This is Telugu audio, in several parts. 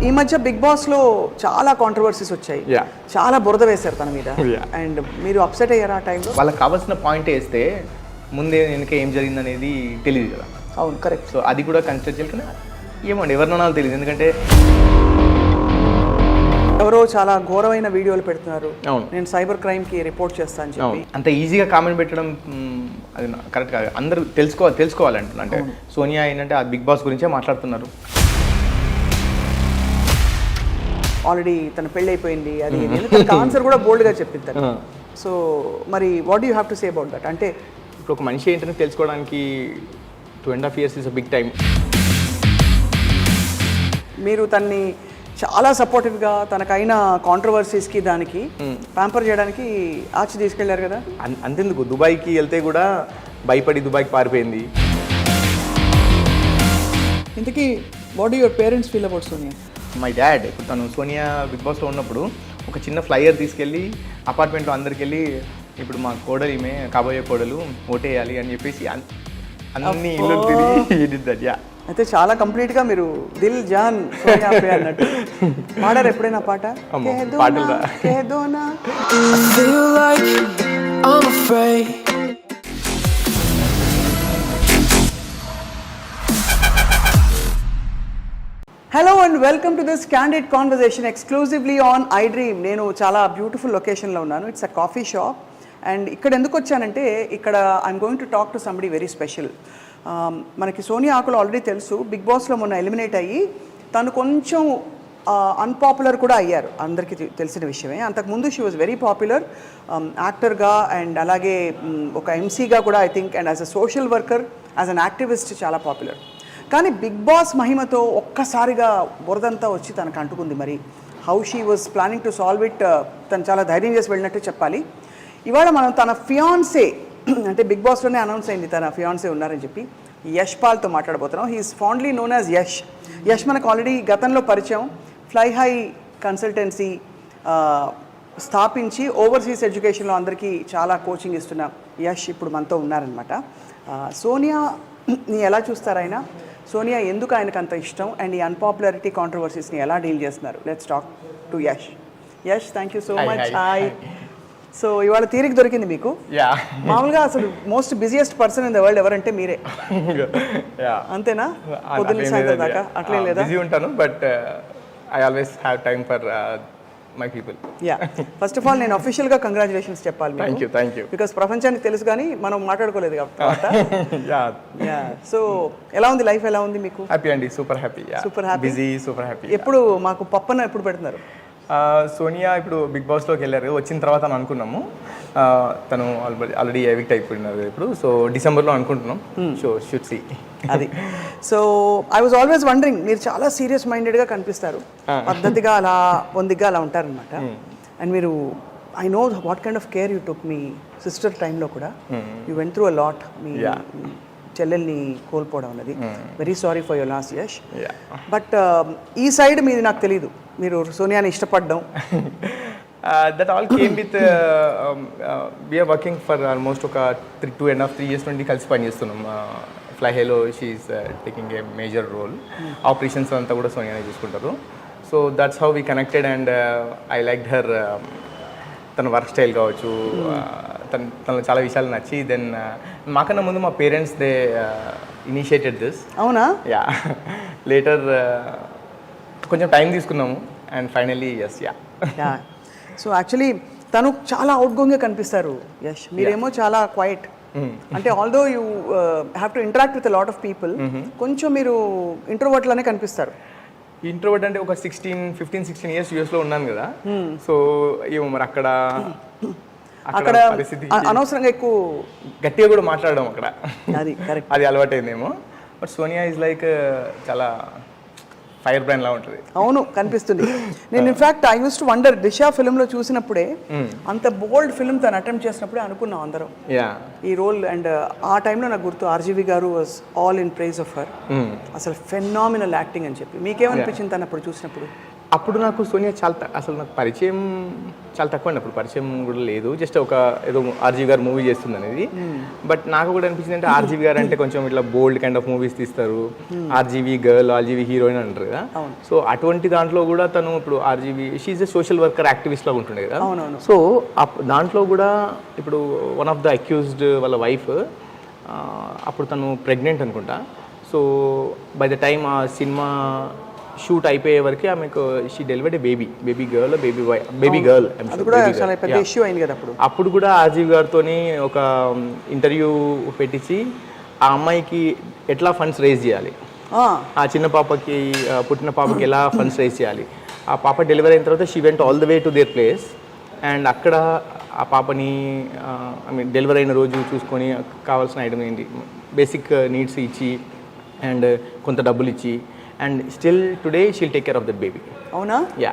ఈ మధ్య బిగ్ బాస్ లో చాలా కాంట్రవర్సీస్ వచ్చాయి, చాలా బురద వేశారు తన మీద. అండ్ మీరు అప్సెట్ అయ్యారా ఆ టైంలో? వాళ్ళకి కావాల్సిన పాయింట్ వేస్తే ముందే వెనక ఏం జరిగింది అనేది తెలియదు కదా. అవును, కరెక్ట్. సో అది కూడా కన్సిడర్ చేయాలి. కానీ ఏమండి ఎవరినో తెలియదు, ఎందుకంటే ఎవరో చాలా ఘోరమైన వీడియోలు పెడుతున్నారు. అవును, నేను సైబర్ క్రైమ్ కి రిపోర్ట్ చేస్తాను చెప్పి. అంత ఈజీగా కామెంట్ పెట్టడం అది కరెక్ట్ కాదు. అందరూ తెలుసుకోవాలంటే అంటే సోనియా ఏంటంటే ఆ బిగ్ బాస్ గురించే మాట్లాడుతున్నారు. ఆల్రెడీ తన పెళ్ళి అయిపోయింది, అది ఆన్సర్ కూడా బోల్డ్ గా చెప్పిద్దారు. సో మరి what you have to say about that? అంటే ఇప్పుడు ఒక మనిషి ఏంటంటే తెలుసుకోవడానికి 2.5 years is a big time. మీరు తన్ని చాలా సపోర్టివ్గా తనకైన కాంట్రవర్సీస్కి దానికి ప్యాంపర్ చేయడానికి ఆచి తీసుకెళ్లారు కదా. అంతెందుకు, దుబాయ్కి వెళ్తే కూడా భయపడి దుబాయ్కి పారిపోయింది. ఇంతకీ what your parents feel about Sonia? My dad ఇప్పుడు తను సోనియా బిగ్ బాస్లో ఉన్నప్పుడు ఒక చిన్న ఫ్లైయర్ తీసుకెళ్ళి అపార్ట్మెంట్లో అందరికి వెళ్ళి ఇప్పుడు మా కోడలు ఈమె కాబోయే కోడలు ఓటేయాలి అని చెప్పేసి అన్ని ఇల్లు తిరిగి యా. అయితే చాలా కంప్లీట్ గా మీరు దిల్ జాన్ సోనియా పే అన్నట్టు పాడారు ఎప్పుడైనా పాట? Hello and welcome to this candid conversation exclusively on I dream. నేను చాలా బ్యూటిఫుల్ లొకేషన్లో ఉన్నాను. It's a coffee shop. And ఇక్కడ ఎందుకు వచ్చానంటే ఇక్కడ I'm going to talk to somebody very special. మనకి సోనియా ఆకులు ఆల్రెడీ తెలుసు, బిగ్ బాస్లో మొన్న ఎలిమినేట్ అయ్యి తను కొంచెం అన్పాపులర్ కూడా అయ్యారు, అందరికీ తెలిసిన విషయమే. అంతకుముందు షీ వాజ్ వెరీ పాపులర్ యాక్టర్గా అండ్ అలాగే ఒక ఎంసీగా కూడా I think, and as a social worker, as an activist చాలా పాపులర్. కానీ బిగ్ బాస్ మహిమతో ఒక్కసారిగా బురదంతా వచ్చి తనకు అంటుకుంది. మరి how she was planning to solve it, తను చాలా ధైర్యం చేసి వెళ్ళినట్టు చెప్పాలి. ఇవాళ మనం తన ఫియాన్సే అంటే బిగ్ బాస్లోనే అనౌన్స్ అయింది తన ఫియాన్సే ఉన్నారని చెప్పి యష్ పాల్తో మాట్లాడబోతున్నాం. He is fondly known as Yash. Yash మనకు ఆల్రెడీ గతంలో పరిచయం. ఫ్లై హై కన్సల్టెన్సీ స్థాపించి ఓవర్సీస్ ఎడ్యుకేషన్లో అందరికీ చాలా కోచింగ్ ఇస్తున్న యష్ ఇప్పుడు మనతో ఉన్నారనమాట. సోనియాని ఎలా చూస్తారు ఆయన? సోనియా ఎందుకు ఆయనకు అంత ఇష్టం అండ్ ఈ అన్పాపులారిటీ కాంట్రవర్సీస్ని ఎలా డీల్ చేస్తున్నారు? Let's talk to Yash. Yash, thank you so much. Hi. So ఇవాళ తీరిక దొరికింది మీకు. మామూలుగా అసలు most busiest person in the world ఎవరంటే మీరే, అంతేనా? పొద్దున్న సాయంత్రం దాకా అట్లే లేదా? బిజీ ఉంటాను, but I always have time for my people. Yeah, first of all నేను అఫీషియల్గా కంగ్రాచులేషన్స్ చెప్పాలి. Thank you. బికాస్ ప్రపంచానికి తెలుసు కానీ మనం మాట్లాడుకోలేదు కాబట్టి. సో ఎలా ఉంది లైఫ్, ఎలా ఉంది మీకు? హ్యాపీ అండి, super happy. Super happy, busy, super happy. ఎప్పుడు మాకు పప్పన ఎప్పుడు పెడుతున్నారు? సోనియా ఇప్పుడు బిగ్ బాస్లోకి వెళ్ళారు. వచ్చిన తర్వాత అనుకున్నాము తను ఆల్రెడీ ఎవిక్ట్ అయిపోయినారు ఇప్పుడు. సో డిసెంబర్లో అనుకుంటున్నాం. సో షుడ్ సీ అది. So I was always wondering, మీరు చాలా సీరియస్ మైండెడ్గా కనిపిస్తారు, పద్ధతిగా అలా పొందిగా అలా ఉంటారనమాట. అండ్ మీరు I know what kind of care you took మీ సిస్టర్ టైంలో కూడా. You went through a lot. మీ చెల్లెల్ని కోల్పోవడం అన్నది. Very sorry for your loss Yash. But ఈ సైడ్ మీది నాకు తెలీదు, మీరు సోనియాని ఇష్టపడ్డం. That all came with we're working for almost ఒక 2.5-3 years నుండి కలిసి పనిచేస్తున్నాం. ఫ్లై హైలో she's taking a major role. Operations అంతా కూడా సోనియానే చూసుకుంటారు. So that's how we connected and I like her. తన వర్క్ స్టైల్ కావచ్చు, తనలో చాలా విషయాలు నచ్చి. దెన్ మాకన్నా ముందు మా పేరెంట్స్ దే ఇనిషియేటెడ్ దిస్. అవునా? యా, లేటర్ కొంచెం టైం తీసుకున్నాము and finally yes. Yeah. So actually తను చాలా అవుట్గోయింగ్గా కనిపిస్తారు యష్, మీరేమో చాలా క్వైట్. అంటే although you have to interact with lot of people, కొంచెం మీరు ఇంట్రోవర్ట్ లానే కనిపిస్తారు. ఇంట్రోవర్ట్ అంటే ఒక 15-16 years యూఎస్లో ఉన్నాను కదా. సో ఏమో మరి అక్కడ పరిస్థితి అనవసరంగా ఎక్కువ గట్టిగా కూడా మాట్లాడడం అక్కడ, అది కరెక్ట్, అది అలవాటైందేమో. బట్ సోనియా ఈజ్ లైక్ చాలా ఫైర్ బ్రాండ్ లా ఉంటుంది. అవును, కనిపిస్తుంది. నేను in fact I use to wonder, Disha ఫిల్మ్లో చూసినప్పుడే, అంత బోల్డ్ ఫిల్మ్ తను అటెంప్ట్ చేసినప్పుడే అనుకున్నాం అందరం ఈ రోల్. అండ్ ఆ టైంలో నాకు గుర్తు ఆర్జీవి గారు was all in praise of her. అసలు ఫెనామినల్ యాక్టింగ్ అని చెప్పి. మీకేమనిపించింది తను అప్పుడు చూసినప్పుడు? అప్పుడు నాకు సోనియా అసలు నాకు పరిచయం చాలా తక్కువ అండి. అప్పుడు పరిచయం కూడా లేదు, జస్ట్ ఒక ఏదో ఆర్జీవి గారు మూవీ చేస్తుంది అనేది. బట్ నాకు కూడా అనిపించింది అంటే ఆర్జీవి గారు అంటే కొంచెం ఇట్లా బోల్డ్ కైండ్ ఆఫ్ మూవీస్ తీస్తారు, ఆర్జీవి గర్ల్, ఆర్జీవి హీరోయిన్ అంటారు కదా. సో అటువంటి దాంట్లో కూడా తను ఇప్పుడు RGV she's a social worker activist లాగా ఉంటుండే కదా. సో దాంట్లో కూడా ఇప్పుడు వన్ ఆఫ్ ద అక్యూజ్డ్ వాళ్ళ వైఫ్ అప్పుడు తను ప్రెగ్నెంట్ అనుకుంటా. సో బై ద టైమ్ ఆ సినిమా షూట్ అయిపోయే వరకు ఆమెకు షీ డెలివర్డ్ బేబీ గర్ల్ అప్పుడు కూడా ఆర్జీవి గారితో ఒక ఇంటర్వ్యూ పెట్టించి ఆ అమ్మాయికి ఎట్లా ఫండ్స్ రేజ్ చేయాలి, ఆ చిన్న పాపకి పుట్టిన పాపకి ఎలా ఫండ్స్ రేజ్ చేయాలి. ఆ పాప డెలివరీ అయిన తర్వాత she went all the way to their place and అక్కడ ఆ పాపని ఐ మీన్ డెలివరీ అయిన రోజు చూసుకొని కావాల్సిన ఐటమ్ ఏంటి బేసిక్ నీడ్స్ ఇచ్చి అండ్ కొంత డబ్బులు ఇచ్చి and still today she'll take care of that baby. అవునా? Yeah,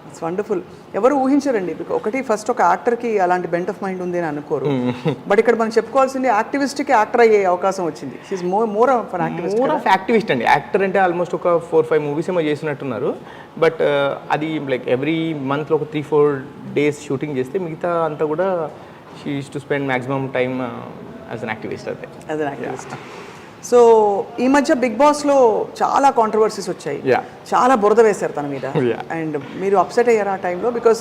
it's wonderful. ఎవరు ఊహించారండి, ఒకటి ఫస్ట్ ఒక యాక్టర్కి అలాంటి బెంట్ ఆఫ్ మైండ్ ఉంది అని అనుకోరు. బట్ ఇక్కడ మనం చెప్పుకోవాల్సింది యాక్టివిస్ట్కి యాక్టర్ అయ్యే అవకాశం వచ్చింది. షీఈ్ మోర్ ఆఫ్ యాక్టివిస్ట్ అండి. యాక్టర్ అంటే ఆల్మోస్ట్ ఒక 4-5 మూవీస్ ఏమో చేసినట్టున్నారు. బట్ అది లైక్ ఎవ్రీ మంత్లో ఒక 3-4 డేస్ షూటింగ్ చేస్తే మిగతా అంతా కూడా she use to spend maximum time as an activist. So ఈ మధ్య బిగ్ బాస్లో చాలా కాంట్రవర్సీస్ వచ్చాయి, చాలా బురద వేశారు తన మీద. అండ్ మీరు అప్సెట్ అయ్యారు ఆ టైంలో, బికాస్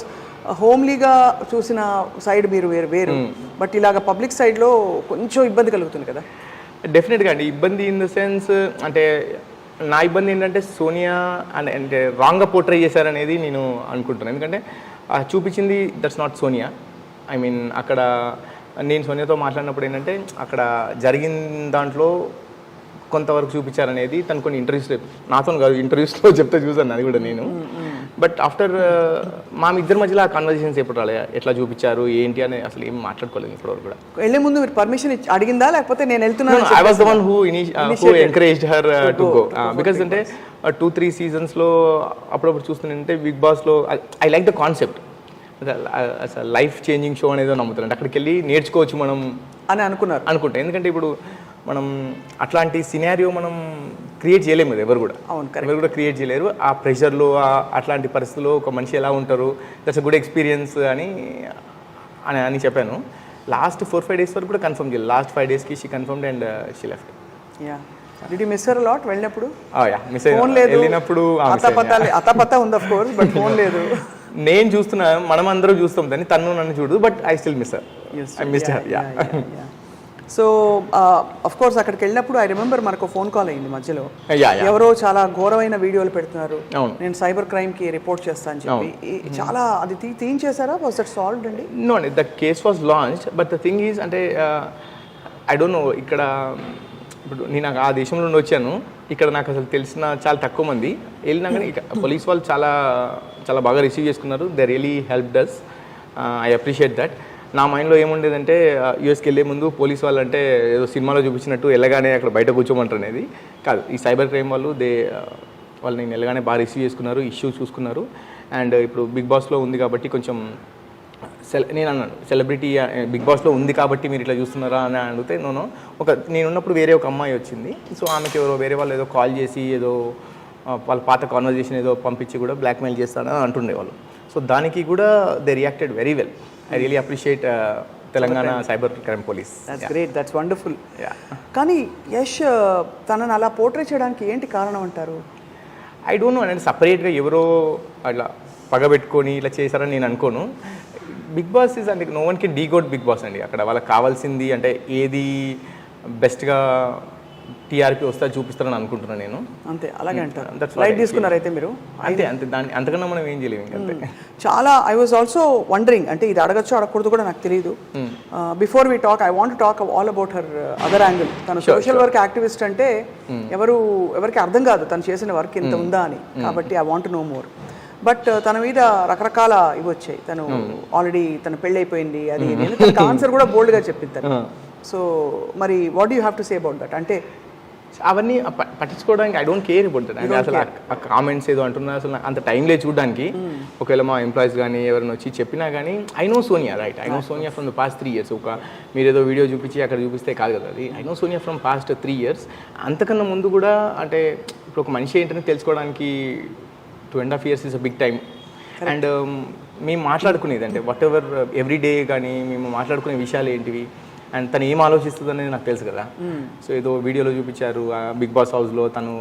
హోమ్లీగా చూసిన సైడ్ మీరు వేరు, బట్ ఇలాగ పబ్లిక్ సైడ్లో కొంచెం ఇబ్బంది కలుగుతుంది కదా? డెఫినెట్గా అండి. ఇబ్బంది ఇన్ ద సెన్స్ అంటే నా ఇబ్బంది ఏంటంటే సోనియా అంటే రాంగ్గా పోర్ట్రే చేశారనేది నేను అనుకుంటున్నాను. ఎందుకంటే చూపించింది that's not Sonia. I mean అక్కడ నేను సోనియాతో మాట్లాడినప్పుడు ఏంటంటే అక్కడ జరిగిన దాంట్లో కొంతవరకు చూపించారనేది తను కొన్ని ఇంటర్వ్యూస్ నాతో కాదు ఇంటర్వ్యూస్లో చెప్తే చూసాను అది కూడా నేను. బట్ ఆఫ్టర్ మా ఇద్దరి మధ్యలో ఆ కన్వర్జేషన్స్ ఎప్పుడు రాలే, ఎట్లా చూపించారు ఏంటి అని అసలు ఏం మాట్లాడుకోలేదు ఇప్పటివరకు కూడా. వెళ్ళే ముందు మీరు పర్మిషన్ అడిగిందా లేకపోతే నేను వెళ్తున్నాను? I was the one who encouraged her to go. Because అంటే 2-3 సీజన్స్లో అప్పుడప్పుడు చూస్తుంటే బిగ్ బాస్లో ఐ లైక్ ద కాన్సెప్ట్, అసలు లైఫ్ చేంజింగ్ షో అనేది నమ్ముతారంటే అక్కడికి వెళ్ళి నేర్చుకోవచ్చు మనం అని అనుకుంటా. ఎందుకంటే ఇప్పుడు మనం అట్లాంటి సినారియో మనం క్రియేట్ చేయలేము కదా, ఎవరు కూడా క్రియేట్ చేయలేరు. ఆ ప్రెషర్లో అట్లాంటి పరిస్థితుల్లో ఒక మనిషి ఎలా ఉంటారు, దట్స్ అ గుడ్ ఎక్స్పీరియన్స్ అని చెప్పాను. లాస్ట్ 4-5 డేస్ వరకు కూడా కన్ఫర్మ్ చేయలేదు. లాస్ట్ 5 డేస్కి she confirmed and she left. Did you miss her a lot వెళ్ళినప్పుడు? మిస్ వెళ్ళినప్పుడు అతపతా ఉంది ఆఫ్ కోర్స్, బట్ ఫోన్ లేదు. నేను చూస్తున్నా, మనం అందరూ చూస్తాం దాన్ని, తను నన్ను చూడు, but I still miss her. I missed her. So of course అక్కడికి వెళ్ళినప్పుడు ఐ రిమెంబర్ మనకు ఫోన్ కాల్ అయింది మధ్యలో, ఎవరో చాలా ఘోరమైన వీడియోలు పెడుతున్నారు, నేను సైబర్ క్రైమ్కి రిపోర్ట్ చేస్తాను చెప్పి. చాలా అది తీయించేసారా? వాస్ దట్ సాల్వ్డ్ అండి? నో అండి, the case was launched. But the thing is అంటే ఐ డోంట్ నో, ఇక్కడ ఇప్పుడు నేను ఆ దేశంలో నుండి వచ్చాను, ఇక్కడ నాకు అసలు తెలిసిన చాలా తక్కువ మంది. వెళ్ళినాక పోలీస్ వాళ్ళు చాలా చాలా బాగా రిసీవ్ చేసుకున్నారు. They really helped us. I appreciate that. నా మైండ్లో ఏముండేదంటే యూఎస్కి వెళ్ళే ముందు పోలీస్ వాళ్ళు అంటే ఏదో సినిమాలో చూపించినట్టు వెళ్ళగానే అక్కడ బయట కూర్చోమంటారు అనేది కాదు. ఈ సైబర్ క్రైమ్ వాళ్ళు వాళ్ళు నేను వెళ్ళగానే బాగా రిసీవ్ చేసుకున్నారు, ఇష్యూ చూసుకున్నారు. అండ్ ఇప్పుడు బిగ్ బాస్లో ఉంది కాబట్టి కొంచెం నేను అన్నాను, సెలబ్రిటీ బిగ్ బాస్లో ఉంది కాబట్టి మీరు ఇట్లా చూస్తున్నారా అని అడిగితే నేనున్నప్పుడు వేరే ఒక అమ్మాయి వచ్చింది. సో ఆమెకి ఎవరో వేరే వాళ్ళు ఏదో కాల్ చేసి ఏదో వాళ్ళ పాత కాన్వర్జేషన్ ఏదో పంపించి కూడా బ్లాక్మెయిల్ చేస్తానని అంటుండేవాళ్ళు. సో దానికి కూడా they reacted very well. I really appreciate Telangana cyber crime police. That's great, that's wonderful. కానీ యష్ తనను అలా పోర్ట్రే చేయడానికి ఏంటి కారణం అంటారు? I don't know. అంటే సపరేట్గా ఎవరో అట్లా పగబెట్టుకొని ఇట్లా చేశారని నేను అనుకోను. బిగ్ బాస్ ఈజ్ అంటే no one can decode Bigg Boss అండి. అక్కడ వాళ్ళకి కావాల్సింది అంటే ఏది బెస్ట్గా టీఆర్పీ వస్తే చూపిస్తారని అనుకుంటున్నాను నేను. అంతే, అలాగే అంటారు. లైట్ తీసుకున్నారు అయితే మీరు? అంతే అంతకన్నా మనం ఏం చేయలేము ఇంకంతే. చాలా ఐ వాజ్ ఆల్సో వండరింగ్, అంటే ఇది అడగచ్చు అడగకూడదు కూడా నాకు తెలియదు. Before we talk I want talk all about her other angle. తను సోషల్ వర్క్ యాక్టివిస్ట్ అంటే ఎవరికి అర్థం కాదు తను చేసిన వర్క్ ఇంత ఉందా అని. కాబట్టి I want no more. But తన మీద రకరకాల ఇవి వచ్చాయి. తను ఆల్రెడీ తన పెళ్ళి అయిపోయింది అది తనకు ఆన్సర్ కూడా బోల్డ్గా చెప్పింది తను. సో మరి what you have to say about that? అంటే అవన్నీ పట్టించుకోవడానికి I don't care about that. అంటే అసలు ఆ కామెంట్స్ ఏదో అంటున్నా అసలు అంత టైం లేదు చూడడానికి. ఒకవేళ మా ఎంప్లాయీస్ కానీ ఎవరైనా వచ్చి చెప్పినా కానీ I know Sonia, right? I know Sonia from the past 3 years. మీరు ఏదో వీడియో చూపించి అక్కడ చూపిస్తే కాదు కదా అది. I know Sonia from past 3 years. అంతకన్నా ముందు కూడా అంటే ఇప్పుడు ఒక మనిషి ఏంటని తెలుసుకోవడానికి 2.5 years is a big time. And మేము మాట్లాడుకునేది అంటే వాట్ ఎవర్ ఎవ్రీ డే కానీ మేము మాట్లాడుకునే విషయాలు ఏంటివి అండ్ తను ఏం ఆలోచిస్తుంది అనేది నాకు తెలుసు కదా. సో ఏదో వీడియోలో చూపించారు బిగ్ బాస్ హౌస్లో తను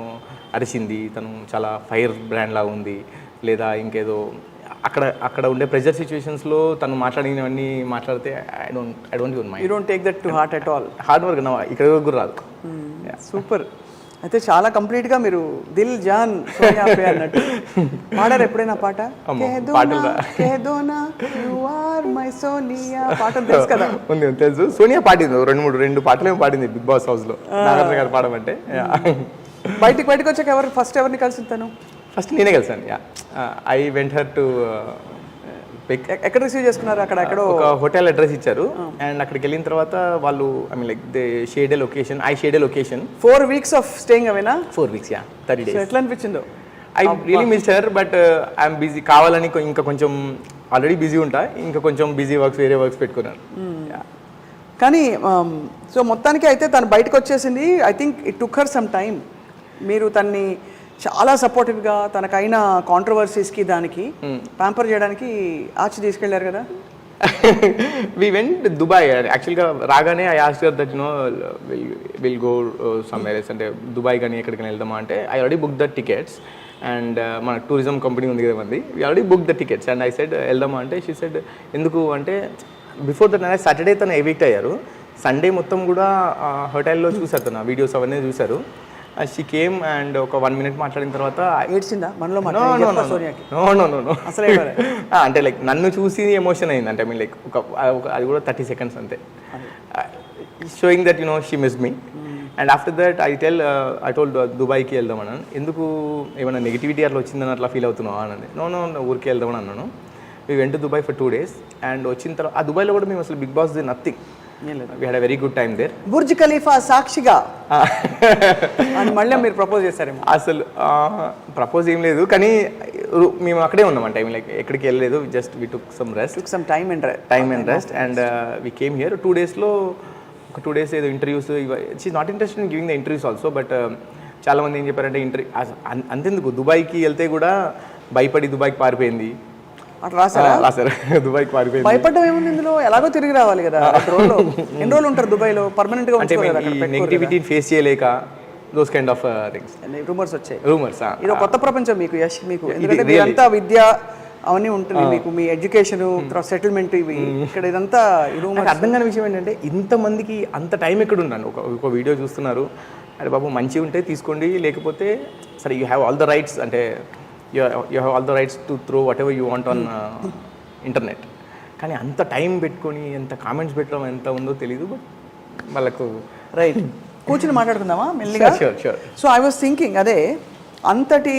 అరిచింది, తను చాలా ఫైర్ బ్రాండ్ లాగా ఉంది, లేదా ఇంకేదో అక్కడ ఉండే ప్రెజర్ సిచ్యువేషన్స్లో తను మాట్లాడినవన్నీ మాట్లాడితే I don't Yoon you don't take that to heart at all. Hard work ఇక్కడ కూడా రాదు. సూపర్. అయితే చాలా కంప్లీట్గా మీరు దిల్ జాన్ సోనియా పే అన్నట్టు పాడారు ఎప్పుడైనా పాట? పాట తెలుసు కదా? ఉంది, తెలుసు. సోనియా పాడింది రెండు పాటలు పాడింది బిగ్ బాస్ హౌస్లో, నాగార్జున గారు పాడమంటే. బయటకు వచ్చాక ఎవరిని కలిసి తను? ఫస్ట్ నేనే కలిసాను. ఐ వెంట్ హర్ టు ఎక్కడ రిసీవ్ చేసుకున్నారు? అక్కడ ఒక హోటల్ అడ్రస్ ఇచ్చారు అండ్ అక్కడికి వెళ్ళిన తర్వాత వాళ్ళు I mean like they shade location, eye shade location. 4 weeks of staying అవేనా? 4 weeks, 30 days. ఎట్లా అనిపించిందో? I really miss her but I'm busy, కావాలని ఇంకా కొంచెం ఆల్రెడీ బిజీ ఉంటా, ఇంకా కొంచెం బిజీ వర్క్స్ వేరే వర్క్స్ పెట్టుకున్నాను. కానీ సో మొత్తానికి అయితే తను బయటకు వచ్చేసింది. I think it took her some time. మీరు తన్ని చాలా సపోర్టివ్గా తనకైన కాంట్రవర్సీస్కి దానికి ప్యాంపర్ చేయడానికి ఆచి తీసుకెళ్లారు కదా? We went Dubai. యాక్చువల్గా రాగానే I asked her that will go somewhere else, అంటే దుబాయ్ కానీ ఎక్కడికైనా వెళ్దామా అంటే I already book the tickets and మన టూరిజం కంపెనీ ఉంది కదా మంది, we already book the tickets and I said వెళ్దామా అంటే షీ సెడ్ ఎందుకు అంటే బిఫోర్ దట్ సాటర్డే తను ఎవిక్ట్ అయ్యారు, సండే మొత్తం కూడా హోటల్లో చూసారు, తన వీడియోస్ అవన్నీ చూసారు. షీ కేమ్ అండ్ ఒక 1 minute మాట్లాడిన తర్వాత ఏడ్చిందా మనలో? అసలు అంటే లైక్ నన్ను చూసి ఎమోషన్ అయింది, అంటే ఐ మీన్ లైక్ అది కూడా 30 seconds అంతే, showing that she miss me. And after that I told దుబాయ్కి వెళ్దాం అన్నాను. ఎందుకు ఏమైనా నెగిటివిటీ అట్లా వచ్చిందని అట్లా ఫీల్ అవుతున్నావా అని. నో ఊరికి వెళ్దామని అన్నాను. We went to Dubai for 2 days and వచ్చిన తర్వాత ఆ దుబాయ్లో కూడా మేము అసలు బిగ్ బాస్ ది nothing, we had a very good time there. Burj Khalifa సాక్షిగా అని మళ్ళీ మీరు ప్రపోజ్ చేశారేమో? అసలు ప్రపోజ్ ఏం లేదు, కానీ మేము అక్కడే ఉన్నాం అంటే ఐ మీన్ లైక్ ఎక్కడికి వెళ్ళలేదు, just we took some time and rest and we came here. 2 daysలో ఒక 2 days ఏదో interviews, she is not interested in giving the interviews also, but చాలామంది ఏం చెప్పారంటే అంతెందుకు దుబాయ్కి వెళ్తే కూడా భయపడి దుబాయ్కి పారిపోయింది అట్లా రాశారు. దుబాయ్కి పారిపోయింది. భయపడ్డం ఏముంది ఇందులో? ఎలాగో తిరిగి రావాలి కదా. ఎన్ని రోజులు ఉంటారు దుబాయ్లో? పర్మనెంట్ గా అంటే నెగిటివిటీని ఫేస్ చేయలేక those kind of things rumours వచ్చాయి. ఇది కొత్త ప్రపంచం మీకు, యశ్ మీకు, ఎందుకంటే మీరంతా విద్య అవన్నీ ఉంటుంది మీకు, మీ ఎడ్యుకేషన్ సెటిల్మెంట్ ఇవి, ఇక్కడ ఇదంతా అర్థం కాని విషయం ఏంటంటే ఇంతమందికి అంత టైం ఎక్కడ ఉన్నాను. ఒక వీడియో చూస్తున్నారు, అరే బాబు మంచిగా ఉంటే తీసుకోండి, లేకపోతే సరే you have all the rights, అంటే you have all the rights to throw whatever you want on internet. కానీ అంత టైం పెట్టుకొని ఎంత కామెంట్స్ పెట్టడం ఎంత ఉందో తెలీదు, బట్ వాళ్ళకు రైట్. కూర్చుని మాట్లాడుకుందామా మెల్లిగా? Sure. So I was thinking అదే అంతటి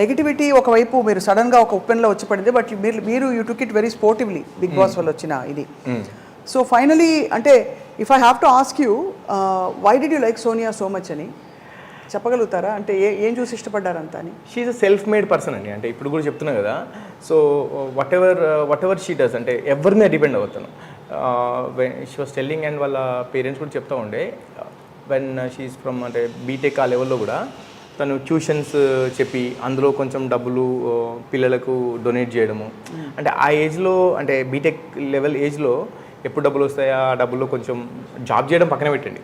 నెగిటివిటీ ఒకవైపు మీరు సడన్గా ఒక ఓపెన్లో వచ్చి పడింది, బట్ మీరు you took it very sportively big boss వల్ల వచ్చిన ఇది. సో ఫైనలీ అంటే if I have to ask you why did you like Sonia so much అని చెప్పగలుగుతారా? అంటే ఏం చూసి ఇష్టపడ్డారంత అని? She is a self made person అండి, అంటే ఇప్పుడు కూడా చెప్తున్నా కదా. So whatever she does అంటే ఎవరి మీద డిపెండ్ అవుతాను. షీ వాస్ టెల్లింగ్ అండ్ వాళ్ళ పేరెంట్స్ కూడా చెప్తూ ఉండే వెన్ షీఈస్ ఫ్రమ్ అంటే బీటెక్ ఆ లెవెల్లో కూడా తను ట్యూషన్స్ చెప్పి అందులో కొంచెం డబ్బులు పిల్లలకు డొనేట్ చేయడము, అంటే ఆ ఏజ్లో అంటే బీటెక్ లెవెల్ ఏజ్లో ఎప్పుడు డబ్బులు వస్తాయా ఆ డబ్బుల్లో కొంచెం జాబ్ చేయడం పక్కన పెట్టండి,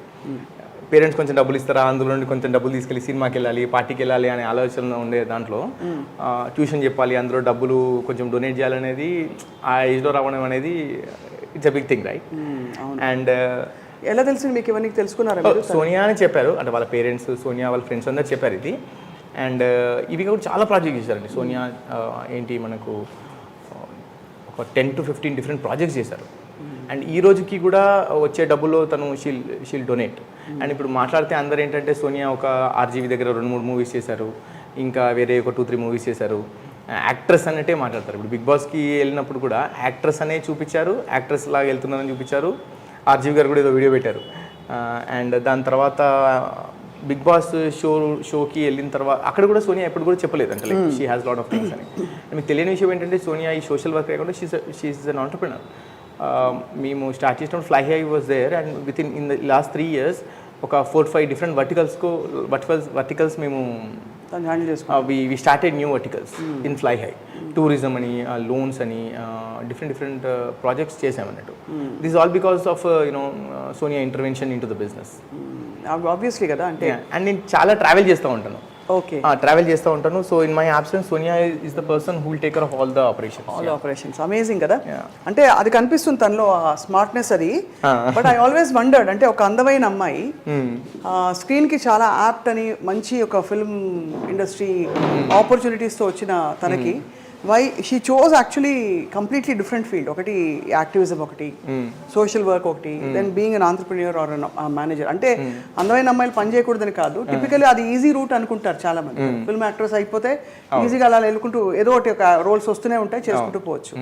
పేరెంట్స్ కొంచెం డబ్బులు ఇస్తారా అందులో నుండి కొంచెం డబ్బులు తీసుకెళ్ళి సినిమాకి వెళ్ళాలి, పార్టీకి వెళ్ళాలి అనే ఆలోచన ఉండే దాంట్లో ట్యూషన్ చెప్పాలి, అందులో డబ్బులు కొంచెం డొనేట్ చేయాలనేది ఆ ఏజ్లో రావడం అనేది it's a big thing, right? And ఎలా తెలిసింది మీకు? ఇవన్నీ తెలుసుకున్నారా? సోనియా అని చెప్పారు, అంటే వాళ్ళ పేరెంట్స్, సోనియా వాళ్ళ ఫ్రెండ్స్ అందరూ చెప్పారు ఇది. అండ్ ఇవి కూడా చాలా ప్రాజెక్ట్ చేశారండి సోనియా. ఏంటి మనకు ఒక 10 to 15 డిఫరెంట్ ప్రాజెక్ట్స్ చేశారు. అండ్ ఈ రోజుకి కూడా వచ్చే డబ్బుల్లో తను షీల్ డొనేట్. అండ్ ఇప్పుడు మాట్లాడితే అందరు ఏంటంటే సోనియా ఒక ఆర్జీవీ దగ్గర 2-3 మూవీస్ చేశారు, ఇంకా వేరే ఒక 2-3 మూవీస్ చేశారు, యాక్ట్రెస్ అన్నట్టే మాట్లాడతారు. ఇప్పుడు బిగ్ బాస్కి వెళ్ళినప్పుడు కూడా యాక్ట్రెస్ అనే చూపించారు, యాక్ట్రెస్ లాగా వెళ్తున్నారని చూపించారు. ఆర్జీవీ గారు కూడా ఏదో వీడియో పెట్టారు. అండ్ దాని తర్వాత బిగ్ బాస్ షోకి వెళ్ళిన తర్వాత అక్కడ కూడా సోనియా ఎప్పుడు కూడా చెప్పలేదు, అంటే like she has lot of things అని. మీకు తెలియని విషయం ఏంటంటే సోనియా ఈ సోషల్ వర్క్ కాకుండా షీఈస్ అన్ ఆంటర్‌ప్రెన్యూర్. మేము స్టార్ట్ చేసినప్పుడు fly high was there and with in the last 3 years ఒక 4-5 డిఫరెంట్ వర్టికల్స్ మేము తను హ్యాండిల్ చేసుకో we started new verticals in Fly High. Tourism అని loans అని different projects చేసామన్నట్టు. This is all because of Sonia intervention into the business. Obviously కదా అంటే అండ్ నేను చాలా ట్రావెల్ చేస్తూ ఉంటాను. ఓకే ట్రావెల్ చేస్తూ ఉంటాను. So in my absence Sonia is the person who will take care of all the operations. Amazing కదా. అంటే అది కనిపిస్తుంది తనలో ఆ స్మార్ట్నెస్ అది. బట్ ఐ ఆల్వేస్ వండర్డ్, అంటే ఒక అందమైన అమ్మాయి స్క్రీన్ కి చాలా యాప్ట్ అని మంచి ఒక ఫిల్మ్ ఇండస్ట్రీ ఆపర్చునిటీస్ తో వచ్చిన తనకి why she chose actually completely different field. ఒకటి యాక్టివిజం, ఒకటి సోషల్ వర్క్, ఒకటి then being an entrepreneur or manager. అంటే అందమైన అమ్మాయిలు పని చేయకూడదని కాదు, టిపికల్లీ అది ఈజీ రూట్ అనుకుంటారు చాలా మంది. ఫిల్మ్ యాక్టర్స్ అయిపోతే ఈజీగా అలా వెళ్ళుకుంటూ ఏదో ఒకటి ఒక రోల్స్ వస్తూనే ఉంటాయి, చేసుకుంటూ పోవచ్చు.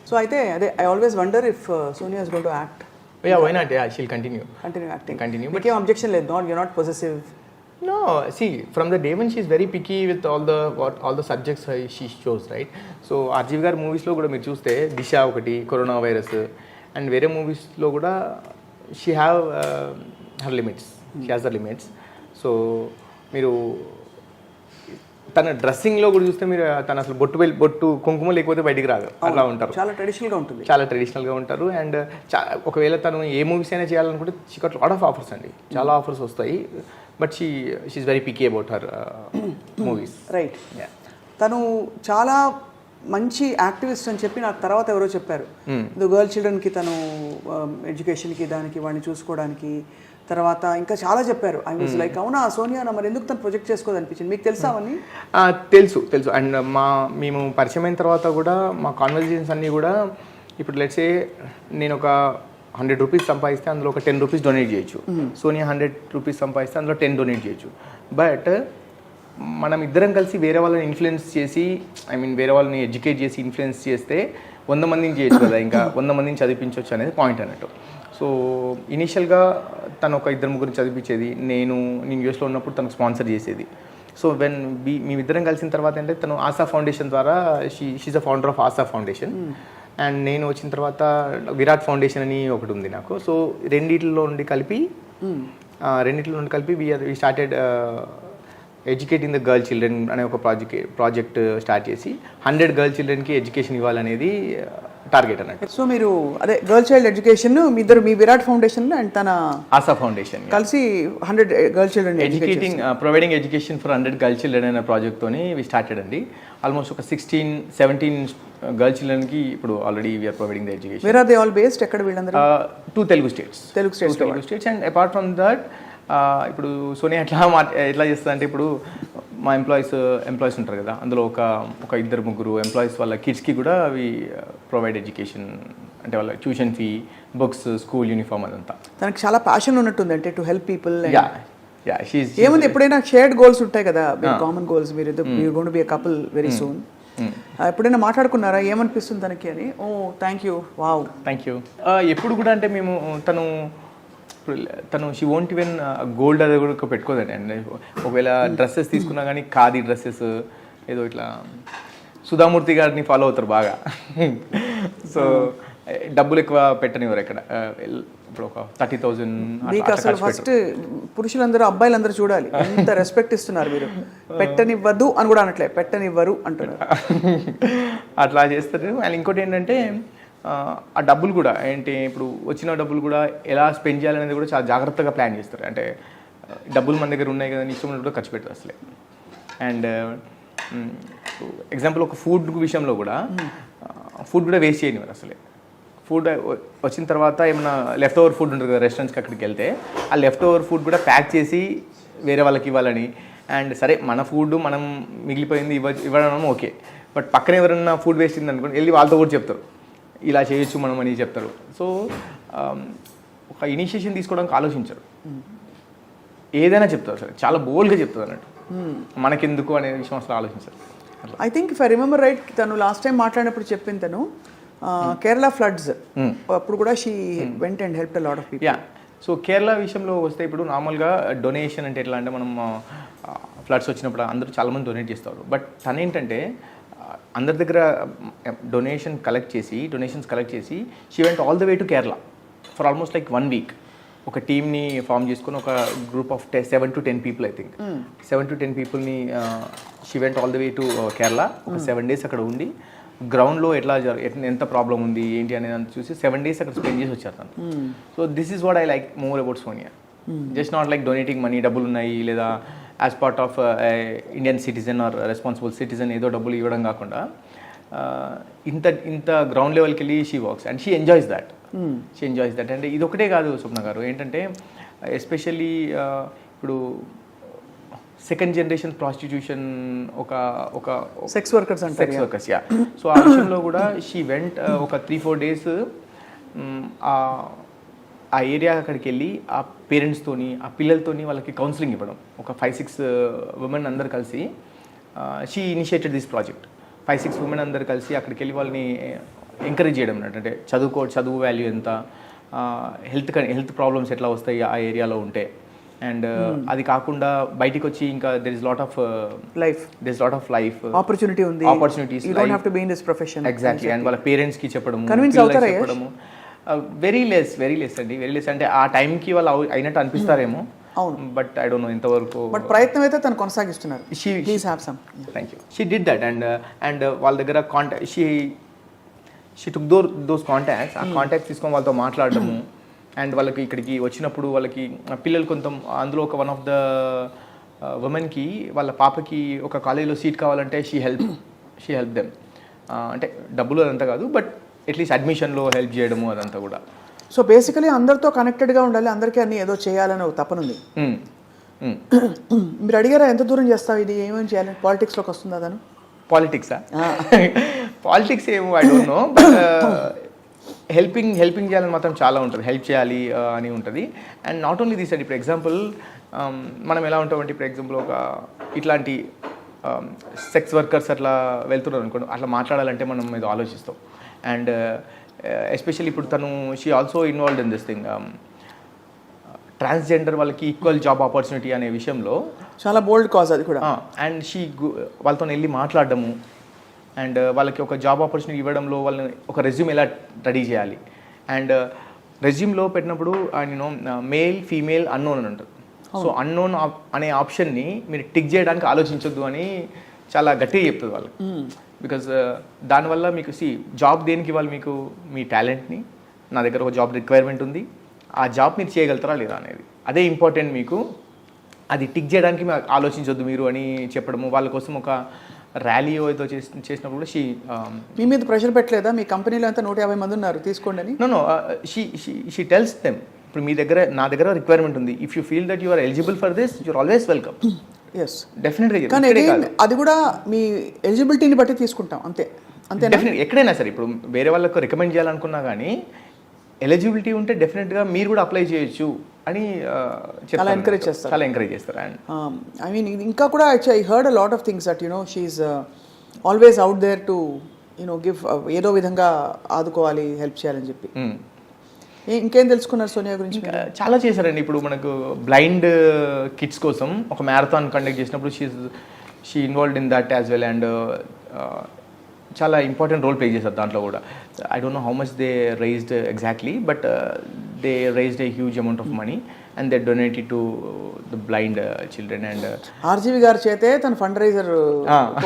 సో అయితే అదే I always wonder if Sonia is going to act. Yeah, why not? Yeah, she'll continue acting. But ఏం అబ్జెక్షన్ లేదు, you're not possessive. No, see, from the day when she's very picky with all the subjects she chose, right? So RGV గారి మూవీస్లో కూడా మీరు చూస్తే దిశ ఒకటి, కరోనా వైరస్ అండ్ వేరే మూవీస్లో కూడా she have her limits, she has the limits. So మీరు తన డ్రెస్సింగ్లో కూడా చూస్తే మీరు తను అసలు బొట్టు కుంకుమ లేకపోతే బయటికి రాదు, అట్లా ఉంటారు. చాలా ట్రెడిషనల్గా ఉంటుంది, చాలా ట్రెడిషనల్గా ఉంటారు. అండ్ ఒకవేళ తను ఏ మూవీస్ అయినా చేయాలనుకుంటే she got lot of offers అండి, చాలా ఆఫర్స్ వస్తాయి. But she's very picky about her movies. Right. తను చాలా మంచి యాక్టివిస్ట్ అని చెప్పి నాకు తర్వాత ఎవరో చెప్పారు. గర్ల్ చిల్డ్రన్కి తను ఎడ్యుకేషన్కి దానికి వాడిని చూసుకోవడానికి తర్వాత ఇంకా చాలా చెప్పారు. ఐ వాజ్ లైక్ అవునా సోనియా మరి ఎందుకు తను ప్రొజెక్ట్ చేసుకోదు అనిపించింది. మీకు తెలుసా అవన్నీ? తెలుసు. అండ్ మేము పరిచయం అయిన తర్వాత కూడా మా కాన్వర్జేషన్స్ అన్నీ కూడా ఇప్పుడు లెట్స్ సే నేను ఒక 100 రూపీస్ సంపాదిస్తే అందులో ఒక 10 రూపీస్ డొనేట్ చేయొచ్చు. సోనియా 100 రూపీస్ సంపాదిస్తే అందులో 10 డొనేట్ చేయొచ్చు. బట్ మనం ఇద్దరం కలిసి వేరే వాళ్ళని ఇన్ఫ్లుయెన్స్ చేసి వేరే వాళ్ళని ఎడ్యుకేట్ చేసి ఇన్ఫ్లుయెన్స్ చేస్తే 100 మందిని చేయొచ్చు కదా, ఇంకా 100 మందిని చదివించవచ్చు అనేది పాయింట్ అన్నట్టు. సో ఇనీషియల్గా తను ఒక 2-3 చదివించేది, నేను యూఎస్లో ఉన్నప్పుడు తనకు స్పాన్సర్ చేసేది. సో వెన్ మేమిద్దరం కలిసిన తర్వాత అంటే తను ఆశా ఫౌండేషన్ ద్వారా she's the founder of Asha foundation. And నేను వచ్చిన తర్వాత విరాట్ ఫౌండేషన్ అని ఒకటి ఉంది నాకు. సో రెండిట్లో నుండి కలిపి we started educating the girl children అనే ఒక ప్రాజెక్ట్ స్టార్ట్ చేసి 100 గర్ల్ చిల్డ్రన్కి ఎడ్యుకేషన్ ఇవ్వాలనేది టార్గెట్ అన్నట్టు. సో మీరు అదే గర్ల్ చైల్డ్ ఎడ్యుకేషన్ మీ విరాట్ ఫౌండేషన్ అండ్ తన ఆశా ఫౌండేషన్ కలిసి 100 girl children providing education for 100 girl children అనే ప్రాజెక్ట్తోని వి స్టార్టెడ్ అండి. ఆల్మోస్ట్ ఒక 16-17 గర్ల్ చిల్డ్రన్కి ఇప్పుడు already we are providing the education. Where are they all based? ఎక్కడ వీళ్ళందరూ? 2 Telugu states. And apart from that ఇప్పుడు సోనియా ఎట్లా చేస్తుంది అంటే ఇప్పుడు మా ఎంప్లాయీస్ ఉంటారు కదా, అందులో ఒక 2-3 ఎంప్లాయీస్ వాళ్ళ కిడ్స్కి కూడా అవి ప్రొవైడ్ ఎడ్యుకేషన్, అంటే వాళ్ళ tuition fee, books, school uniform అదంతా. తనకి చాలా ప్యాషన్ ఉన్నట్టుంది అంటే టు హెల్ప్ పీపుల్. ఏముంది ఎప్పుడైనా షేర్డ్ గోల్స్ ఉంటాయి కదా, కామన్ గోల్స్. మీరు gonna be a couple very soon. ఎప్పుడైనా మాట్లాడుకున్నారా ఏమనిపిస్తుంది తనకి అని? Oh thank you, wow thank you. ఎప్పుడు కూడా అంటే మేము తను షీ వోంట్ ఈవెన్ గోల్డ్ అది కూడా పెట్టుకోదండి. అండ్ ఒకవేళ డ్రెస్సెస్ తీసుకున్నా కానీ ఖాదీ డ్రెస్సెస్ ఏదో ఇట్లా సుధామూర్తి గారిని ఫాలో అవుతారు బాగా. సో డబ్బులు ఎక్కువ పెట్టనివ్వరు ఎక్కడ. ఇప్పుడు ఒక 30,000. మీకు అసలు ఫస్ట్ పురుషులందరూ అబ్బాయిలందరూ చూడాలి ఎంత రెస్పెక్ట్ ఇస్తున్నారు మీరు. పెట్టనివ్వద్దు అని కూడా అనట్లే, పెట్టనివ్వరు అంటున్నారు. అట్లా చేస్తారు. అండ్ ఇంకోటి ఏంటంటే ఆ డబ్బులు కూడా ఏంటి, ఇప్పుడు వచ్చిన డబ్బులు కూడా ఎలా స్పెండ్ చేయాలనేది కూడా చాలా జాగ్రత్తగా ప్లాన్ చేస్తారు. అంటే డబ్బులు మన దగ్గర ఉన్నాయి కదా, ఇష్టం కూడా ఖర్చు పెట్టరు అసలే. అండ్ ఎగ్జాంపుల్ ఒక ఫుడ్ విషయంలో కూడా ఫుడ్ కూడా వేస్ట్ చేయనివ్వరు అసలే. ఫుడ్ వచ్చిన తర్వాత ఏమైనా లెఫ్ట్ ఓవర్ ఫుడ్ ఉంటుంది కదా రెస్టారెంట్స్కి, అక్కడికి వెళ్తే ఆ లెఫ్ట్ ఓవర్ ఫుడ్ కూడా ప్యాక్ చేసి వేరే వాళ్ళకి ఇవ్వాలని. అండ్ సరే మన ఫుడ్ మనం మిగిలిపోయింది ఇవ్వడం ఓకే, బట్ పక్కన ఎవరైనా ఫుడ్ వేస్ట్ అయింది అనుకోండి వెళ్ళి వాళ్ళతో కూడా చెప్తారు ఇలా చేయొచ్చు మనం అని చెప్తారు. సో ఒక ఇనిషియేషన్ తీసుకోవడానికి ఆలోచించరు, ఏదైనా చెప్తారు సరే, చాలా బోల్డ్గా చెప్తారు అన్నట్టు. మనకెందుకు అనే విషయం అసలు ఆలోచించరు. I think if I remember right, తను లాస్ట్ టైం మాట్లాడినప్పుడు చెప్పింది తను కేరళ ఫ్లడ్స్ అప్పుడు కూడా she went and help a lot of people. Yeah. So Kerala విషయంలో వస్తే ఇప్పుడు నార్మల్గా డొనేషన్ అంటే ఎట్లా అంటే మనం ఫ్లడ్స్ వచ్చినప్పుడు అందరూ చాలామంది డొనేట్ చేస్తారు. బట్ తను ఏంటంటే అందరి దగ్గర డొనేషన్స్ కలెక్ట్ చేసి she went all the way to Kerala for almost like 1 week. ఒక టీమ్ని ఫామ్ చేసుకుని ఒక group of 7 to 10 people I think 7 to 10 peopleని she went all the way to Kerala ఒక 7 days అక్కడ ఉండి గ్రౌండ్లో ఎంత ప్రాబ్లం ఉంది ఏంటి అనేది చూసి 7 days అక్కడ స్పెండ్ చేసి వచ్చారు తను. So this is what I like more about Sonia. Just not like donating money, డబ్బులు ఉన్నాయి లేదా as part of Indian citizen or responsible citizen ఏదో డబ్బులు ఇవ్వడం కాకుండా ఇంత గ్రౌండ్ లెవెల్కి వెళ్ళి she works and she enjoys that. అంటే ఇది ఒకటే కాదు స్వప్న గారు, ఏంటంటే ఎస్పెషల్లీ ఇప్పుడు సెకండ్ జనరేషన్ ప్రాస్టిట్యూషన్ ఒక సెక్స్ వర్కర్స్ యా. సో ఆ విషయంలో కూడా షీ వెంట్ ఒక 3-4 days ఆ ఏరియా అక్కడికి వెళ్ళి ఆ పేరెంట్స్తోని ఆ పిల్లలతోని వాళ్ళకి కౌన్సిలింగ్ ఇవ్వడం. ఒక 5-6 women అందరు కలిసి she initiated this project. 5-6 women అందరు కలిసి అక్కడికి వెళ్ళి వాళ్ళని ఎంకరేజ్ చేయడం అన్నట్టు. అంటే చదువు వాల్యూ ఎంత, హెల్త్ ప్రాబ్లమ్స్ ఎట్లా వస్తాయి ఆ ఏరియాలో ఉంటే, అండ్ అది కాకుండా బయటికి వచ్చి ఇంకా there is lot of life opportunities exactly. And వాళ్ళ పేరెంట్స్కి చెప్పడము వెరీ లెస్ అంటే ఆ టైంకి వాళ్ళు అయినట్టు అనిపిస్తారేమో, బట్ ఐ డోంట్ నో ఎంతవరకు. బట్ ప్రయత్నం అయితే తను కొనసాగిస్తున్నారు. Thank you. She did that and వాళ్ళ దగ్గర contact she took those contacts. ఆ కాంటాక్ట్స్ తీసుకొని వాళ్ళతో మాట్లాడడము అండ్ వాళ్ళకి ఇక్కడికి వచ్చినప్పుడు వాళ్ళకి పిల్లలు అందులో ఒక వన్ ఆఫ్ ద ఉమెన్కి వాళ్ళ పాపకి ఒక కాలేజీలో సీట్ కావాలంటే షీ హెల్ప్ దెమ్. అంటే డబ్బులు అదంతా కాదు, బట్ అట్లీస్ట్ అడ్మిషన్లో హెల్ప్ చేయడము అదంతా కూడా. సో బేసికలీ అందరితో కనెక్టెడ్గా ఉండాలి, అందరికీ అన్ని ఏదో చేయాలని ఒక తపనుంది. మీరు అడిగారా ఎంత దూరం చేస్తావు ఇది, ఏమేమి చేయాలి, పాలిటిక్స్లోకి వస్తుందా తను? పాలిటిక్సా? పాలిటిక్స్ ఏమో I don't no, but helping చేయాలని మాత్రం చాలా ఉంటుంది, హెల్ప్ చేయాలి అని ఉంటుంది. అండ్ నాట్ ఓన్లీ దిస్ అండి, ఇప్పుడు ఎగ్జాంపుల్ మనం ఎలా ఉంటామంటే, ఇప్పుడు ఎగ్జాంపుల్ ఒక ఇట్లాంటి సెక్స్ వర్కర్స్ అట్లా వెళ్తున్నారు అనుకోండి, అట్లా మాట్లాడాలంటే మనం ఏదో ఆలోచిస్తాం. అండ్ ఎస్పెషల్లీ ఇప్పుడు తను she also involved in this thing, transgender వాళ్ళకి ఈక్వల్ జాబ్ ఆపర్చునిటీ అనే విషయంలో చాలా బోల్డ్ కాజ్ అది కూడా. అండ్ వాళ్ళతో వెళ్ళి మాట్లాడడము అండ్ వాళ్ళకి ఒక జాబ్ ఆపర్చునిటీ ఇవ్వడంలో వాళ్ళని ఒక రెజ్యూమ్ ఎలా రెడీ చేయాలి, అండ్ రెజ్యూమ్లో పెట్టినప్పుడు యూనో మేల్ ఫీమేల్ అన్నోన్ అని ఉంటుంది. సో అన్నోన్ అనే ఆప్షన్ని మీరు టిక్ చేయడానికి ఆలోచించొద్దు అని చాలా గట్టిగా చెప్తుంది వాళ్ళకి. బికాజ్ దానివల్ల మీకు జాబ్ దేనికి ఇవ్వాలి, మీకు మీ టాలెంట్ని, నా దగ్గర ఒక జాబ్ రిక్వైర్మెంట్ ఉంది, ఆ జాబ్ మీరు చేయగలుగుతారా లేదా అనేది, అదే ఇంపార్టెంట్ మీకు, అది టిక్ చేయడానికి ఆలోచించొద్దు మీరు అని చెప్పడము. వాళ్ళ కోసం ఒక ర్యాలీ ఏదో చేసినప్పుడు మీ మీద ప్రెషర్ పెట్టలేదా, మీ కంపెనీలో అంతా 150 మంది ఉన్నారు తీసుకోండి అని? నో షీ టెల్స్ దెమ్, ఇప్పుడు నా దగ్గర రిక్వైర్మెంట్ ఉంది, if you feel that you are eligible for this you are always welcome. Yes డెఫినెట్గా. కానీ అది కూడా మీ ఎలిజిబిలిటీని బట్టి తీసుకుంటాం అంతే. డెఫినెట్ ఎక్కడైనా సరే, ఇప్పుడు వేరే వాళ్ళకు రికమెండ్ చేయాలనుకున్నా కానీ ఎలిజిబిలిటీ ఉంటే డెఫినెట్గా మీరు కూడా అప్లై చేయొచ్చు అని చాలా ఎంకరేజ్ చేస్తారు. అండ్ ఐ మీన్ ఇంకా కూడా I heard a lot of things that you know she's always out there to you know give, ఏదో విధంగా ఆదుకోవాలి, హెల్ప్ చేయాలని చెప్పి. ఇంకేం తెలుసుకున్నారు సోనియా గురించి? చాలా చేశారండి. ఇప్పుడు మనకు బ్లైండ్ కిడ్స్ కోసం ఒక మ్యారథాన్ కండక్ట్ చేసినప్పుడు she involved in that as well. And చాలా ఇంపార్టెంట్ రోల్ ప్లే చేశారు దాంట్లో కూడా. I don't know how much they raised exactly, but they raised a huge amount of money and they donated to the blind children. And RGV గారి చేతే తన ఫండ్ రైజర్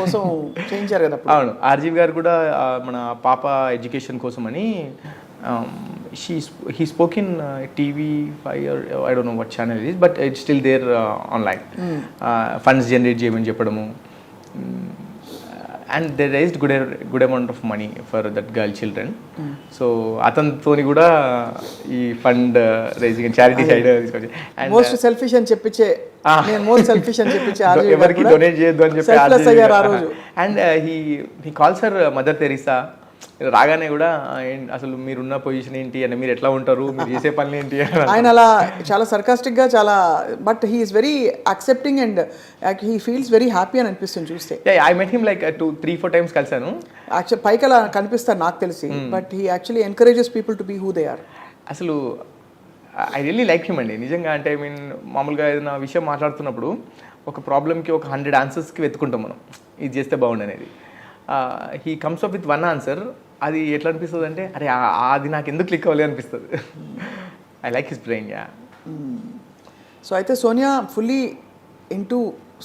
కోసం చేయించారు కదా. అవును, ఆర్జీవి గారు కూడా మన పాప ఎడ్యుకేషన్ కోసం అని he spoke in TV5 or I don't know what channel it is, but it's still there online. Funds generate చేయమని చెప్పడము, and they raised good amount of money for that girl children. So అతనితోని కూడా ఈ ఫండ్ రైజింగ్ చారిటీ సైడ్ తీసుకొచ్చి మోస్ట్ సెల్ఫిష్ అని చెప్పించే ఎవరికి డొనేట్ చేయొద్దు అని చెప్పి. And he calls her mother Teresa. రాగానే కూడా అసలు మీరున్న పొజిషన్ ఏంటి అని, మీరు ఎట్లా ఉంటారు, మీరు చేసే పనులు ఏంటి, ఆయన అలా చాలా సర్కాస్టిక్గా చాలా, but he is very accepting and he feels very happy అని అనిపిస్తుంది చూస్తే. I met him like 2-3-4 times కలిసాను. యాక్చువల్ పైకి అలా కనిపిస్తారు నాకు తెలిసి, but he actually encourages people to be who they are. అసలు ఐ రియల్లీ లైక్ హిమ్ అండి నిజంగా. అంటే ఐ మీన్ మామూలుగా ఏదైనా విషయం మాట్లాడుతున్నప్పుడు ఒక ప్రాబ్లమ్కి ఒక 100 answersకి వెతుకుంటాం మనం, ఇది చేస్తే బాగుండు అనేది. He comes up with 1 answer. అది ఎట్లా అనిపిస్తుంది అంటే, అరే అది నాకు ఎందుకు క్లిక్ అవ్వాలి అనిపిస్తుంది. I like his brain. Yeah. So అయితే Sonia fully into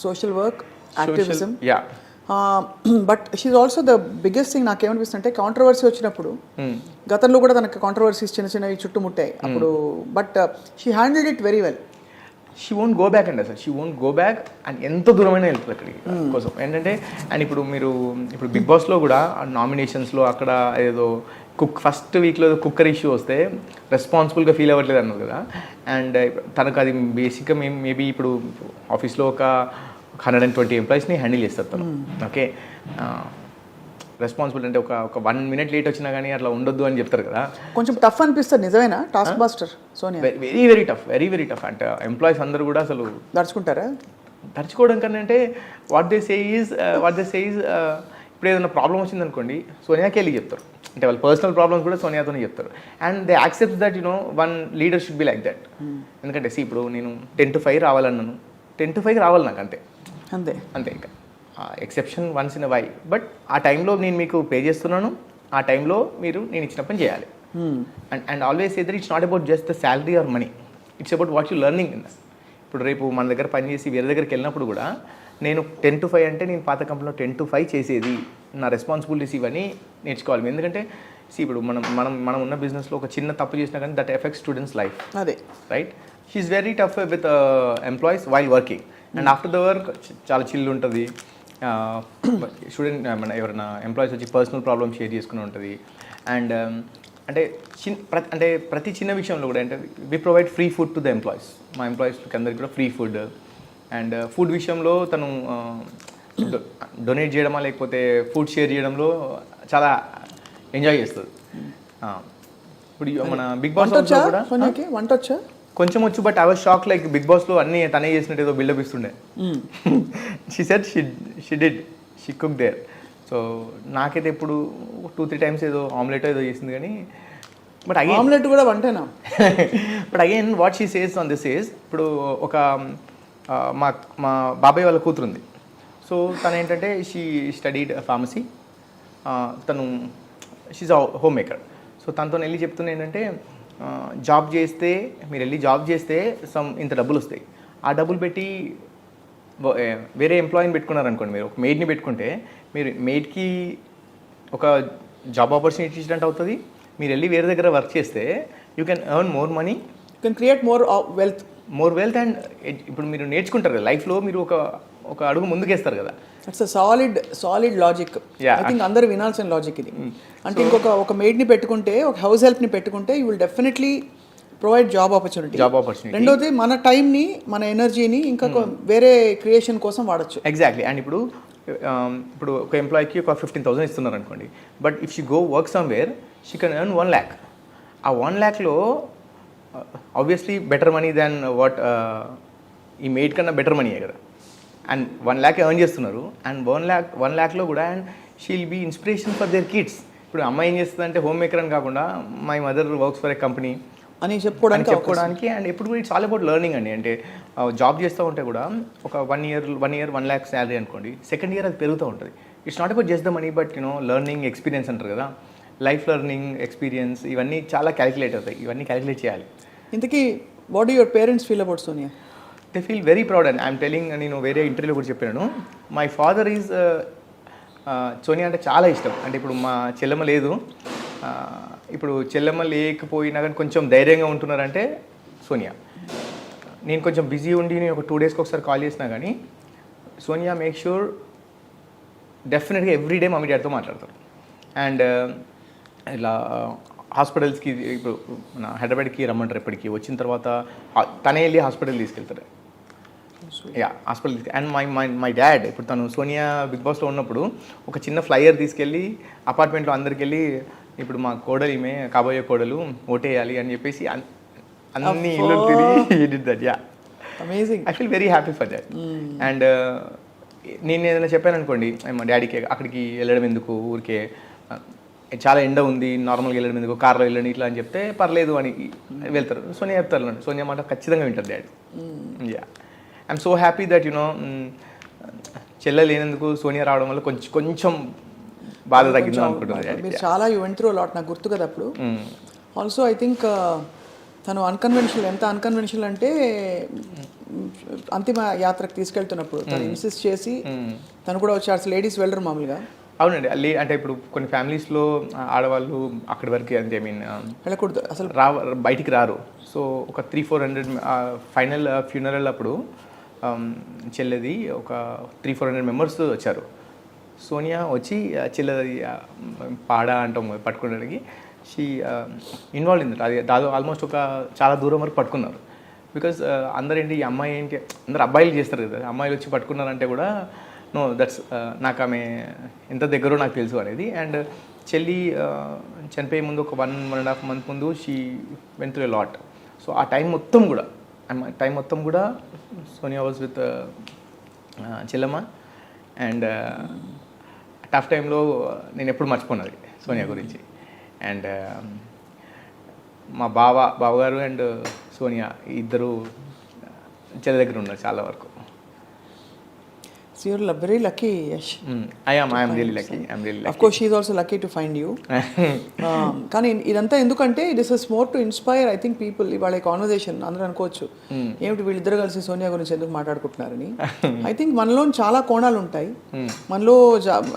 social work, activism. Yeah. But she's also the biggest thing నాకేమనిపిస్తుంది అంటే కాంట్రవర్సీ వచ్చినప్పుడు గతంలో కూడా తనకి కాంట్రవర్సీస్ చిన్న చిన్నవి చుట్టుముట్టాయి అప్పుడు, but she handled it very well. She won't go back అండి అసలు, she won't go back and ఎంత దూరమైనా వెళ్తుంది అక్కడికి కోసం ఏంటంటే. అండ్ ఇప్పుడు బిగ్ బాస్లో కూడా నామినేషన్స్లో అక్కడ ఏదో ఫస్ట్ వీక్లో కుక్కర్ ఇష్యూ వస్తే రెస్పాన్సిబుల్గా ఫీల్ అవ్వట్లేదు అన్నారు కదా. అండ్ తనకు అది బేసిక్గా మేబీ ఇప్పుడు ఆఫీస్లో ఒక 120 ఎంప్లాయీస్ని హ్యాండిల్ చేస్తారు తను. ఓకే, రెస్పాన్సిబుల్ అంటే ఒక 1 minute లేట్ వచ్చినా కానీ అట్లా ఉండొద్దు అని చెప్తారు కదా. కొంచెం టఫ్ అనిపిస్తుంది, నిజమేనా? Task master Sonia very tough అంటే ఎంప్లాయీస్ అందరూ కూడా అసలు దడుచుకుంటారా? దడుచుకోవడం కన్నా అంటే వాట్ దే సే ఈజ్ ఇప్పుడు ఏదైనా ప్రాబ్లం వచ్చింది అనుకోండి సోనియాకి వెళ్ళి చెప్తారు, అంటే వాళ్ళ పర్సనల్ ప్రాబ్లమ్స్ కూడా సోనియాతోనే చెప్తారు. And they accept that one leader should be like that. ఎందుకంటే ఇప్పుడు నేను 10 to 5 రావాలన్నాను, 10 to 5 రావాలి నాకు అంతే ఇంకా exception once in a while. But ఆ టైంలో నేను మీకు పే చేస్తున్నాను, ఆ టైంలో మీరు నేను ఇచ్చిన పని చేయాలి. And always say that it's not about just the salary or money, it's about what you learning in that. ఇప్పుడు రేపు మన దగ్గర పని చేసి వేరే దగ్గరికి వెళ్ళినప్పుడు కూడా నేను 10 to 5 అంటే నేను పాత కంపెనీలో 10 to 5 చేసేది, నా రెస్పాన్సిబిలిటీస్ ఇవన్నీ నేర్చుకోవాలి. ఎందుకంటే ఇప్పుడు మనం ఉన్న బిజినెస్లో ఒక చిన్న తప్పు చేసినా కానీ దట్ ఎఫెక్ట్స్ స్టూడెంట్స్ లైఫ్. అదే right. She's very tough with employees while working. And after the work చాలా చిల్ ఉంటుంది. స్టూడెంట్ మన ఎవరైనా ఎంప్లాయీస్ వచ్చి పర్సనల్ ప్రాబ్లమ్ షేర్ చేసుకుని ఉంటుంది. అండ్ అంటే ప్రతి చిన్న విషయంలో కూడా అంటే we provide free food to the employees. మా ఎంప్లాయీస్కి అందరికి కూడా ఫ్రీ ఫుడ్. అండ్ ఫుడ్ విషయంలో తను డొనేట్ చేయడమా లేకపోతే ఫుడ్ షేర్ చేయడంలో చాలా ఎంజాయ్ చేస్తుంది. ఇప్పుడు మన బిగ్ బాస్ కూడా వంట వచ్చా కొంచెం వచ్చు, but I was shock like big బాస్లో అన్నీ తనే చేసినట్టు ఏదో బిల్డప్ ఇస్తుండే. She said she cook there. So నాకైతే ఇప్పుడు 2-3 times ఏదో ఆమ్లెట్ ఏదో చేసింది కానీ బట్ అగైన్ ఆమ్లెట్ కూడా వంటేనా. But again what she says on this is ఇప్పుడు ఒక మా బాబాయ్ వాళ్ళ కూతురు ఉంది. సో తను ఏంటంటే షీ స్టడీడ్ ఫార్మసీ, తను షీజ్ హోమ్ మేకర్. సో తనతో వెళ్ళి చెప్తున్నా ఏంటంటే జాబ్ చేస్తే మీరు వెళ్ళి జాబ్ చేస్తే ఇంత డబ్బులు వస్తాయి, ఆ డబ్బులు పెట్టి వేరే ఎంప్లాయీని పెట్టుకున్నారనుకోండి, మీరు ఒక మెయిడ్ని పెట్టుకుంటే మీరు మెయిడ్కి ఒక జాబ్ ఆపర్చునిటీ ఇచ్చినట్టు అవుతుంది. మీరు వెళ్ళి వేరే దగ్గర వర్క్ చేస్తే you can earn more money, you can create more wealth. And ఇప్పుడు మీరు నేర్చుకుంటారు కదా లైఫ్లో, మీరు ఒక అడుగు ముందుకేస్తారు కదా. It's solid logic. I think అందరూ వినాల్సిన లాజిక్ ఇది. అంటే ఒక మెయిడ్ని పెట్టుకుంటే, ఒక హౌస్ హెల్ప్ని పెట్టుకుంటే you will definitely provide job opportunity. రెండోది మన టైంని, మన ఎనర్జీని ఇంకా వేరే క్రియేషన్ కోసం వాడచ్చు. ఎగ్జాక్ట్లీ. అండ్ ఇప్పుడు ఒక ఎంప్లాయీకి ఒక 15,000 ఇస్తున్నారు అనుకోండి, but if she go work somewhere she can earn 1 lakh. ఆ 1 lakhలో obviously better money than what ఈ మెయిడ్ కన్నా బెటర్ మనీయే కదా. అండ్ 1 lakh ఎర్న్ చేస్తున్నారు. అండ్ 1 lakhలో కూడా and she will be inspiration for their kids. ఇప్పుడు అమ్మాయి ఏం చేస్తుంది అంటే హోమ్ మేకర్ అని కాకుండా my mother works for a company అని చెప్పుకోవడానికి. అండ్ ఎప్పుడు కూడా ఇట్స్ ఆల్ అబౌట్ లెర్నింగ్ అండి. అంటే జాబ్ చేస్తూ ఉంటే కూడా ఒక 1 year 1 lakh శాలరీ అనుకోండి, సెకండ్ ఇయర్ అది పెరుగుతూ ఉంటుంది. It's not about just the money but learning experience అంటారు కదా, లైఫ్ లెర్నింగ్ ఎక్స్పీరియన్స్ ఇవన్నీ చాలా క్యాలిక్యులేట్ అవుతాయి. ఇవన్నీ క్యాలిక్యులేట్ చేయాలి. ఇంతకీ what do your parents feel about Sonia? They feel very proud. And I'm telling, నేను వేరే ఇంటర్వ్యూలో కూడా చెప్పాను, మై ఫాదర్ ఈజ్ సోనియా అంటే చాలా ఇష్టం. అంటే ఇప్పుడు మా చెల్లెమ్మ లేదు, ఇప్పుడు చెల్లెమ్మ లేకపోయినా కానీ కొంచెం ధైర్యంగా ఉంటున్నారంటే సోనియా. నేను కొంచెం బిజీ ఉండి నేను ఒక 2 daysకి ఒకసారి కాల్ చేసినా కానీ సోనియా మేక్ షూర్ డెఫినెట్గా ఎవ్రీడే మమ్మీ డాడీతో మాట్లాడతారు. అండ్ ఇలా హాస్పిటల్స్కి ఇప్పుడు మన హైదరాబాద్కి రమ్మంటారు, ఎప్పటికీ వచ్చిన తర్వాత తనే వెళ్ళి హాస్పిటల్ తీసుకెళ్తారు. హాస్పిటల్ అండ్ మై డాడ్ ఇప్పుడు తను సోనియా బిగ్ బాస్లో ఉన్నప్పుడు ఒక చిన్న ఫ్లైయర్ తీసుకెళ్ళి అపార్ట్మెంట్లో అందరికి వెళ్ళి ఇప్పుడు మా కోడలు ఈమె కాబోయే కోడలు ఓటేయాలి అని చెప్పేసి అన్ని ఇల్లు తిరిగి did that. Amazing. I feel very happy for that. And నేను ఏదైనా చెప్పాను అనుకోండి మా డాడీకి అక్కడికి వెళ్ళడం ఎందుకు, ఊరికే చాలా ఎండ ఉంది నార్మల్గా వెళ్ళడం ఎందుకు, కార్లో వెళ్ళండి ఇట్లా అని చెప్తే పర్లేదు అని వెళ్తారు. సోనియా చెప్తారు, సోనియా మాట ఖచ్చితంగా వింటారు daddy. I'm so happy that చెల్లె లేనందుకు సోనియా రావడం వల్ల కొంచెం బాధ తగ్గింది అనుకుంటున్నారు. మీరు చాలా యూ వెంట్ త్రూ లాట్, నాకు గుర్తు కదా అప్పుడు. ఆల్సో ఐ థింక్ తను అన్కన్వెన్షనల్, ఎంత అన్కన్వెన్షనల్ అంటే అంతిమ యాత్రకు తీసుకెళ్తున్నప్పుడు తను ఇన్సిస్ట్ చేసి తను కూడా వచ్చి అసలు లేడీస్ వెళ్ళరు మామూలుగా. అవునండి, అంటే ఇప్పుడు కొన్ని ఫ్యామిలీస్లో ఆడవాళ్ళు అక్కడి వరకు అంటే ఐ మీన్ వెళ్ళకూడదు అసలు, బయటికి రారు. సో ఒక 300-400 ఫైనల్ ఫ్యూనరల్ అప్పుడు చెల్లెది ఒక 300-400 మెంబర్స్ వచ్చారు. సోనియా వచ్చి చెల్లెది పాడ అంటాం పట్టుకోవడానికి షీ ఇన్వాల్వ్ ఇన్ దట్. అది దాదాపు ఆల్మోస్ట్ ఒక చాలా దూరం వరకు పట్టుకున్నారు. బికాజ్ అందరు ఏంటి ఈ అమ్మాయి ఏంటి, అందరు అబ్బాయిలు చేస్తారు కదా, అమ్మాయిలు వచ్చి పట్టుకున్నారంటే కూడా నో దట్స్ నాకు ఆమె ఎంత దగ్గరో నాకు తెలుసు అనేది. అండ్ చెల్లి చనిపోయే ముందు ఒక 1.5 month ముందు she went through a lot. So ఆ టైం మొత్తం కూడా Sonia was with Chellamma. And tough టైంలో నేను ఎప్పుడు మర్చిపోయినది సోనియా గురించి. అండ్ మా బావగారు అండ్ సోనియా ఇద్దరు చెల్లి దగ్గర ఉన్నారు చాలా వరకు. So you're very lucky, Yash. I am really lucky. Of course, she is also lucky to find you. కానీ ఇదంతా ఎందుకంటే this is more to inspire I think people. ఇవాళ కాన్వర్జేషన్ అందరూ అనుకోవచ్చు ఏమిటి వీళ్ళిద్దరు కలిసి సోనియా గురించి ఎందుకు మాట్లాడుకుంటున్నారని. ఐ థింక్ మనలో చాలా కోణాలు ఉంటాయి, మనలో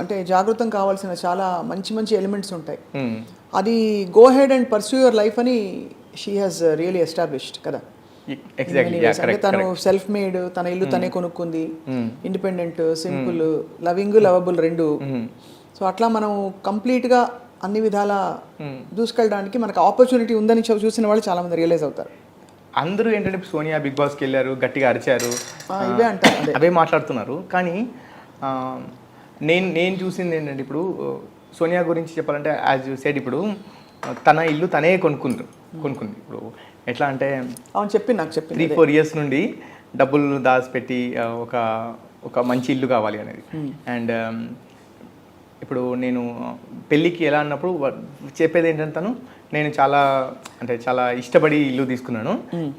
అంటే జాగృతం కావాల్సిన చాలా మంచి మంచి ఎలిమెంట్స్ ఉంటాయి. అది go head and pursue your life అని షీ హాజ్ రియలీ ఎస్టాబ్లిష్డ్ కదా. అంటే తను సెల్ఫ్ మేడ్, తన ఇల్లు తనే కొనుక్కుంది, ఇండిపెండెంట్, సింపుల్, లవింగ్, లవబుల్ రెండు. సో అట్లా మనం కంప్లీట్ గా అన్ని విధాల దూసుకెళ్ళడానికి మనకు ఆపర్చునిటీ ఉందని చూసిన వాళ్ళు చాలా మంది రియలైజ్ అవుతారు. అందరూ ఏంటంటే సోనియా బిగ్ బాస్కి వెళ్ళారు, గట్టిగా అరిచారు, ఇవే అంటారు, అవే మాట్లాడుతున్నారు. కానీ నేను చూసింది ఏంటంటే ఇప్పుడు సోనియా గురించి చెప్పాలంటే యాజ్ యూ సెడ్, ఇప్పుడు తన ఇల్లు తనే కొనుక్కుంది. ఇప్పుడు ఎట్లా అంటే అవును చెప్పింది, నాకు చెప్పింది 3-4 years నుండి డబ్బులు దాచిపెట్టి ఒక మంచి ఇల్లు కావాలి అనేది. అండ్ ఇప్పుడు నేను పెళ్ళికి ఎలా అన్నప్పుడు చెప్పేది ఏంటంటే నేను చాలా ఇష్టపడి ఇల్లు తీసుకున్నాను.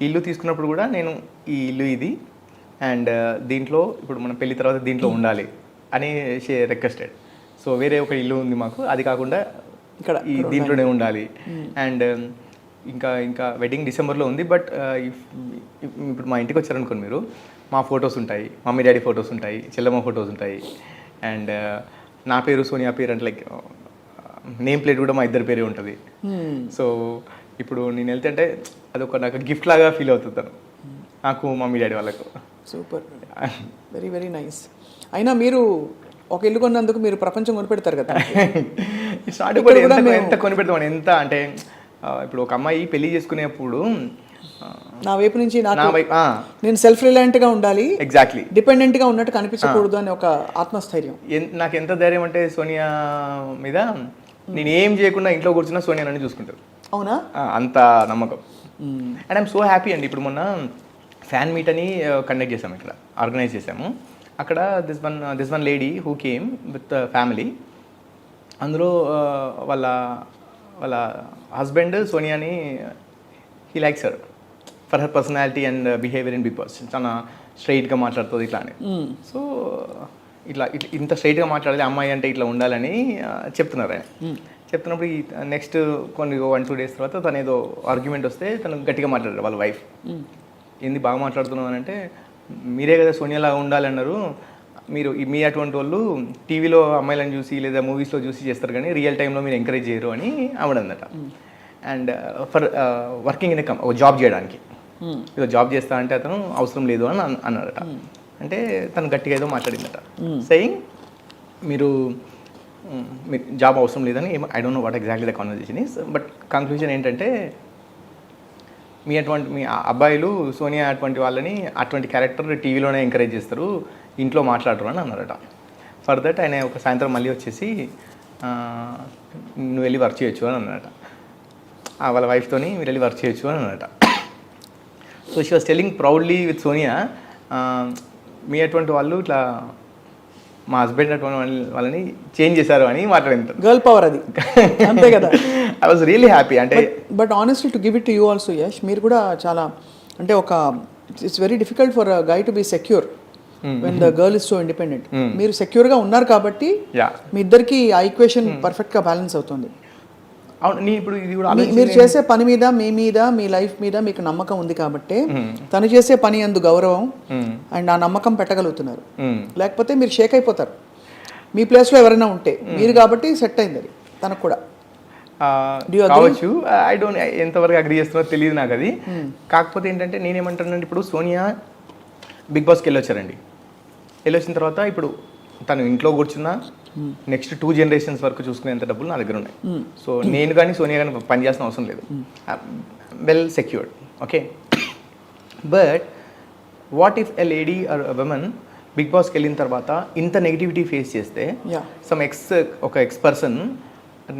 ఇల్లు తీసుకున్నప్పుడు కూడా నేను ఈ ఇల్లు ఇది అండ్ దీంట్లో ఇప్పుడు మన పెళ్లి తర్వాత దీంట్లో ఉండాలి అని రిక్వెస్టెడ్. సో వేరే ఒక ఇల్లు ఉంది మాకు, అది కాకుండా ఇక్కడ దీంట్లోనే ఉండాలి. అండ్ ఇంకా వెడ్డింగ్ డిసెంబర్లో ఉంది. బట్ ఇప్పుడు మా ఇంటికి వచ్చారనుకోండి మీరు, మా ఫొటోస్ ఉంటాయి, మమ్మీ డాడీ ఫొటోస్ ఉంటాయి, చెల్లమ్మ ఫొటోస్ ఉంటాయి. అండ్ నా పేరు సోనియా పేరు అంటే లైక్ నేమ్ ప్లేట్ కూడా మా ఇద్దరి పేరే ఉంటుంది. సో ఇప్పుడు నేను వెళ్తే అంటే అదొక నాకు గిఫ్ట్ లాగా ఫీల్ అవుతుంది నాకు, మమ్మీ డాడీ వాళ్ళకు. Super, very very nice. అయినా మీరు ఒక ఇల్లు కొన్నందుకు మీరు ప్రపంచం కొనిపెడతారు కదా. ఎంత కొనిపెడతామని, ఎంత అంటే ఇప్పుడు ఒక అమ్మాయి పెళ్లి చేసుకునేప్పుడు నా వైపు నుంచి నేను సెల్ఫ్ రిలయంట్ గా ఉండాలి, ఎగ్జాక్ట్లీ డిపెండెంట్ గా ఉన్నట్టు కనిపించకూడదు అని ఒక ఆత్మస్థైర్యం. నాకు ఎంత ధైర్యం అంటే సోనియా మీద, నేను ఏం చేయకుండా ఇంట్లో కూర్చున్నా సోనియా నన్ను చూసుకుంటారు. అవునా, అంత నమ్మకం. అండ్ ఐఎమ్ సో హ్యాపీ అండి. ఇప్పుడు మొన్న ఫ్యాన్ మీట్ అని కండక్ట్ చేసాము, ఇక్కడ ఆర్గనైజ్ చేసాము. అక్కడ this one lady who came with family. అందులో వాళ్ళ హస్బెండ్ సోనియాని he likes her for her personality and behaviour in Bigg Boss. చాలా స్ట్రైట్గా మాట్లాడుతుంది ఇట్లా అని. సో ఇట్లా ఇంత స్ట్రైట్గా మాట్లాడాలి అమ్మాయి అంటే ఇట్లా ఉండాలని చెప్తున్నారు ఆయన. చెప్తున్నప్పుడు ఈ నెక్స్ట్ కొన్ని 1-2 days తర్వాత తను ఏదో ఆర్గ్యుమెంట్ వస్తే తను గట్టిగా మాట్లాడారు వాళ్ళ వైఫ్. ఏంది బాగా మాట్లాడుతున్నావు అని అంటే, మీరే కదా సోనియాలాగా ఉండాలన్నారు, మీ అటువంటి వాళ్ళు టీవీలో అమ్మాయిలను చూసి లేదా మూవీస్లో చూసి చేస్తారు కానీ రియల్ టైంలో మీరు ఎంకరేజ్ చేయరు అని ఆవిడన్నట. అండ్ ఫర్ వర్కింగ్ ఇన్ ఒక జాబ్ చేయడానికి, ఏదో జాబ్ చేస్తా అంటే అతను అవసరం లేదు అని అన్నాడట. అంటే తను గట్టిగా ఏదో మాట్లాడిందట, సెయింగ్ మీరు జాబ్ అవసరం లేదని. I don't know what exactly the conversation is. But conclusion ఏంటంటే, మీ అబ్బాయిలు సోనియా అటువంటి వాళ్ళని అటువంటి క్యారెక్టర్ టీవీలోనే ఎంకరేజ్ చేస్తారు, ఇంట్లో మాట్లాడరు అని అన్నారట. ఫర్ దట్ ఆయన ఒక సాయంత్రం మళ్ళీ వచ్చేసి నువ్వు వెళ్ళి వర్క్ చేయొచ్చు అని అన్నట. వాళ్ళ వైఫ్తోని మీరు వెళ్ళి వర్క్ చేయొచ్చు అని అన్నట. So she was telling proudly with Sonia, మీ అటువంటి వాళ్ళు ఇట్లా మా హస్బెండ్ అటువంటి వాళ్ళని చేంజ్ చేశారు అని మాట్లాడింది. గర్ల్ పవర్ అది, అంతే కదా. I was really happy. అంటే but honestly to give it to you also Yash, మీరు కూడా చాలా అంటే it's very difficult for a guy to be secure when the girl is so independent. మీరు సెక్యూర్ గా ఉన్నారు కాబట్టి మీ ఇద్దరికి ఆ ఈక్వేషన్ పర్ఫెక్ట్ గా బ్యాలెన్స్ అవుతుంది. అవును నేను ఇప్పుడు ఇది కూడా మీరు చేసే పని మీద మీ లైఫ్ మీద మీకు నమ్మకం ఉంది కాబట్టి తను చేసే పని అందు గౌరవం అండ్ ఆ నమ్మకం పెట్టగలుగుతున్నారు. లేకపోతే మీరు షేక్ అయిపోతారు. మీ ప్లేస్లో ఎవరైనా ఉంటే మీరు కాబట్టి సెట్ అయింది అది తనకు కూడా. కావచ్చు. ఐ డోంట్ ఎంతవరకు అగ్రీ చేస్తున్నారో తెలియదు నాకు అది. కాకపోతే ఏంటంటే నేనేమంటానంటే ఇప్పుడు సోనియా బిగ్ బాస్కి వెళ్ళొచ్చారండి. వెళ్ళొచ్చిన తర్వాత ఇప్పుడు తను ఇంట్లో కూర్చున్నా నెక్స్ట్ 2 generations వరకు చూసుకునేంత డబ్బులు నా దగ్గర ఉన్నాయి. సో నేను కానీ సోనియా కానీ పని చేయాల్సిన అవసరం లేదు. Well secured. Okay, but what if a lady or women big బాస్కి వెళ్ళిన తర్వాత ఇంత నెగిటివిటీ ఫేస్ చేస్తే ఒక ఎక్స్ పర్సన్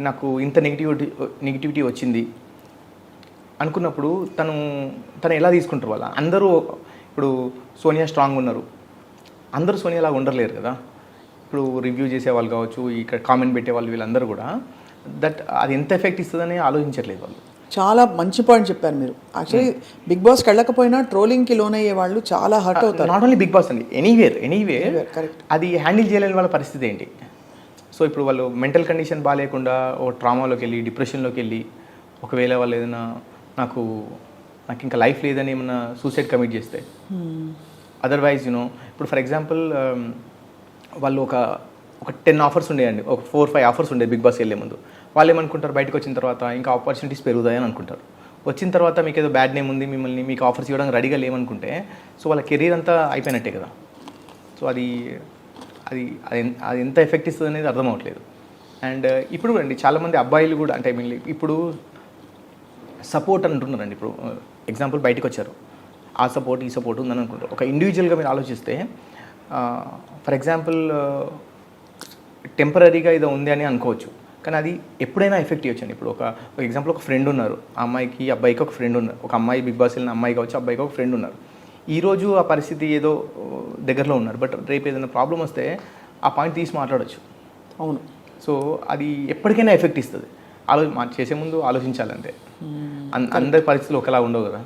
నాకు ఇంత నెగిటివిటీ వచ్చింది అనుకున్నప్పుడు తను ఎలా తీసుకుంటారు వాళ్ళ అందరూ. ఇప్పుడు సోనియా స్ట్రాంగ్ ఉన్నారు, అందరూ సోనియాలాగా ఉండలేరు కదా. ఇప్పుడు రివ్యూ చేసే వాళ్ళు కావచ్చు, ఇక్కడ కామెంట్ పెట్టే వాళ్ళు వీళ్ళందరూ కూడా అది ఎంత ఎఫెక్ట్ ఇస్తుందని ఆలోచించట్లేదు వాళ్ళు. చాలా మంచి పాయింట్ చెప్పారు మీరు. యాక్చువల్లీ బిగ్ బాస్కి వెళ్ళకపోయినా ట్రోలింగ్కి లోనయ్యే వాళ్ళు చాలా హర్ట్ అవుతారు. నాట్ ఓన్లీ బిగ్ బాస్ అండి, ఎనీవేర్ అది హ్యాండిల్ చేయలేని వాళ్ళ పరిస్థితి ఏంటి. సో ఇప్పుడు వాళ్ళు మెంటల్ కండిషన్ బాగాలేకుండా ఓ ట్రామాలోకి వెళ్ళి డిప్రెషన్లోకి వెళ్ళి ఒకవేళ వాళ్ళు ఏదైనా నాకు ఇంకా లైఫ్ లేదని ఏమన్నా సూసైడ్ కమిట్ చేస్తే, అదర్వైజ్ ఇప్పుడు ఫర్ ఎగ్జాంపుల్ వాళ్ళు ఒక 10 ఆఫర్స్ ఉండేయండి, ఒక 4-5 ఆఫర్స్ ఉండే బిగ్ బాస్కి వెళ్ళే ముందు. వాళ్ళు ఏమనుకుంటారు, బయటకు వచ్చిన తర్వాత ఇంకా ఆపర్చునిటీస్ పెరుగుతాయని అనుకుంటారు. వచ్చిన తర్వాత మీకు ఏదో బ్యాడ్ నేమ్ ఉంది, మీకు ఆఫర్స్ ఇవ్వడానికి రెడీగా లేవనుకుంటే సో వాళ్ళ కెరీర్ అంతా అయిపోయినట్టే కదా. సో అది ఎంత ఎఫెక్ట్ ఇస్తుంది అనేది అర్థం అవ్వట్లేదు. అండ్ ఇప్పుడు కూడా అండి చాలామంది అబ్బాయిలు కూడా అంటే ఇప్పుడు సపోర్ట్ అంటున్నారండి. ఇప్పుడు ఎగ్జాంపుల్ బయటకు వచ్చారు, ఆ సపోర్ట్ ఈ సపోర్ట్ ఉందని అనుకుంటారు. ఒక ఇండివిజువల్గా మీరు ఆలోచిస్తే ఫర్ ఎగ్జాంపుల్ టెంపరీగా ఇది ఉంది అని అనుకోవచ్చు, కానీ అది ఎప్పుడైనా ఎఫెక్ట్ ఇవ్వచ్చండి. ఇప్పుడు ఒక ఎగ్జాంపుల్ ఒక ఫ్రెండ్ ఉన్నారు, ఆ అమ్మాయికి అబ్బాయికి ఒక ఫ్రెండ్ ఉన్నారు. ఒక అమ్మాయి బిగ్ బాస్ వెళ్ళిన అమ్మాయి కావచ్చు, అబ్బాయికి ఒక ఫ్రెండ్ ఉన్నారు. ఈరోజు ఆ పరిస్థితి ఏదో దగ్గరలో ఉన్నారు, బట్ రేపు ఏదైనా ప్రాబ్లం వస్తే ఆ పాయింట్ తీసి మాట్లాడచ్చు. అవును. సో అది ఎప్పటికైనా ఎఫెక్ట్ ఇస్తుంది. చేసే ముందు ఆలోచించాలంటే అందరి పరిస్థితులు ఒకలా ఉండవు కదా.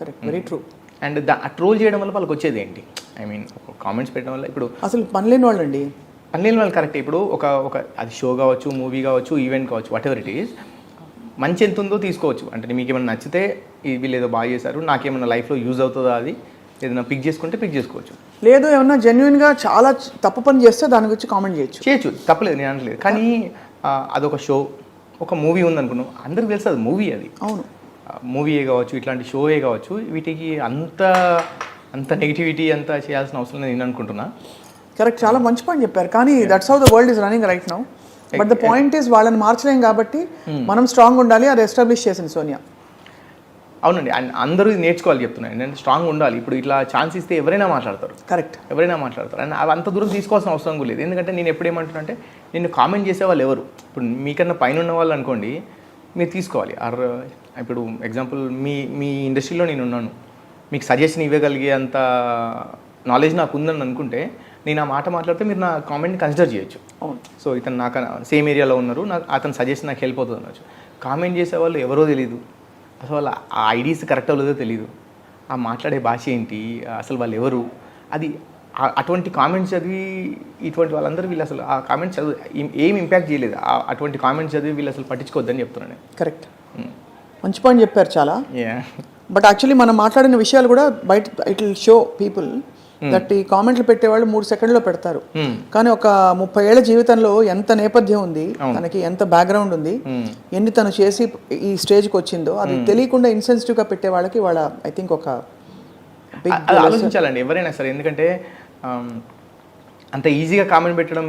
Correct, very true. And troll చేయడం వల్ల వాళ్ళకి వచ్చేది ఏంటి, కామెంట్స్ పెట్టడం వల్ల ఇప్పుడు అసలు పనిలేని వాళ్ళండి. పనిలేని వాళ్ళు కరెక్ట్. ఇప్పుడు ఒక అది షో కావచ్చు, మూవీ కావచ్చు, ఈవెంట్ కావచ్చు, వాట్ ఎవర్ ఇట్ ఈస్, మంచి ఎంత ఉందో తీసుకోవచ్చు. అంటే మీకు ఏమైనా నచ్చితే వీళ్ళు ఏదో బాగా చేశారు, నాకేమైనా లైఫ్లో యూజ్ అవుతుందా, అది ఏదైనా పిక్ చేసుకుంటే పిక్ చేసుకోవచ్చు. లేదు ఏమన్నా జెన్యున్గా చాలా తప్పు పని చేస్తే దాని గురించి కామెంట్ చేయొచ్చు, తప్పలేదు, నేను అనట్లేదు. కానీ అదొక షో, ఒక మూవీ ఉందనుకున్నాం, అందరికి తెలుసు అది మూవీ. అది అవును, మూవీయే కావచ్చు, ఇట్లాంటి షోయే కావచ్చు, వీటికి అంత నెగిటివిటీ అంతా చేయాల్సిన అవసరం నేను అనుకుంటున్నా. కరెక్ట్, చాలా మంచి పాయింట్ చెప్పారు. కానీ that's how the world is running right now. But the point is వాళ్ళని మార్చలేం కాబట్టి మనం స్ట్రాంగ్ ఉండాలి. అది ఎస్టాబ్లిష్ చేసింది సోనియా. అవునండి, అందరూ ఇది నేర్చుకోవాలి చెప్తున్నాను. ఏంటంటే స్ట్రాంగ్ ఉండాలి. ఇప్పుడు ఇట్లా ఛాన్స్ ఇస్తే ఎవరైనా మాట్లాడతారు. కరెక్ట్, ఎవరైనా మాట్లాడతారు. అండ్ అవి అంత దూరం తీసుకోవాల్సిన అవసరం కూడా లేదు. ఎందుకంటే నేను ఎప్పుడు ఏమంటున్నా అంటే, నిన్ను కామెంట్ చేసే వాళ్ళు ఎవరు, ఇప్పుడు మీకన్నా పైన ఉన్న వాళ్ళు అనుకోండి, మీరు తీసుకోవాలి. ఇప్పుడు ఎగ్జాంపుల్ మీ ఇండస్ట్రీలో నేను ఉన్నాను, మీకు సజెషన్ ఇవ్వగలిగే అంత నాలెడ్జ్ నాకు ఉందని అనుకుంటే నేను ఆ మాట మాట్లాడితే మీరు నా కామెంట్ని కన్సిడర్ చేయొచ్చు. సో ఇతను నాకు సేమ్ ఏరియాలో ఉన్నారు, అతను సజెషన్ నాకు హెల్ప్ అవుతుంది అనొచ్చు. కామెంట్ చేసే వాళ్ళు ఎవరో తెలియదు, అసలు వాళ్ళ ఆ ఐడీస్ కరెక్ట్ అవ్వలేదో తెలియదు, ఆ మాట్లాడే భాష ఏంటి, అసలు వాళ్ళు ఎవరు, అది అటువంటి కామెంట్స్ చదివి ఇటువంటి వాళ్ళందరూ వీళ్ళు అసలు ఆ కామెంట్స్ చదివి ఏం ఇంపాక్ట్ చేయలేదు. అటువంటి కామెంట్స్ చదివి వీళ్ళు అసలు పట్టించుకోవద్దని చెప్తున్నాను నేను. కరెక్ట్, మంచి పాయింట్ చెప్పారు చాలా. బట్ యాక్చువల్లీ మనం మాట్లాడిన విషయాలు కూడా బయట it will show people that ఈ కామెంట్లు పెట్టేవాళ్ళు 3 సెకండ్లో పెడతారు, కానీ ఒక 30 ఏళ్ల జీవితంలో ఎంత నేపథ్యం ఉంది, తనకి ఎంత బ్యాక్గ్రౌండ్ ఉంది, ఎన్ని తను చేసి ఈ స్టేజ్కి వచ్చిందో అది తెలియకుండా ఇన్సెన్సిటివ్గా పెట్టే వాళ్ళకి వాళ్ళ ఐ థింక్ ఒక ఆలోచించాలండి ఎవరైనా సరే. ఎందుకంటే అంత ఈజీగా కామెంట్ పెట్టడం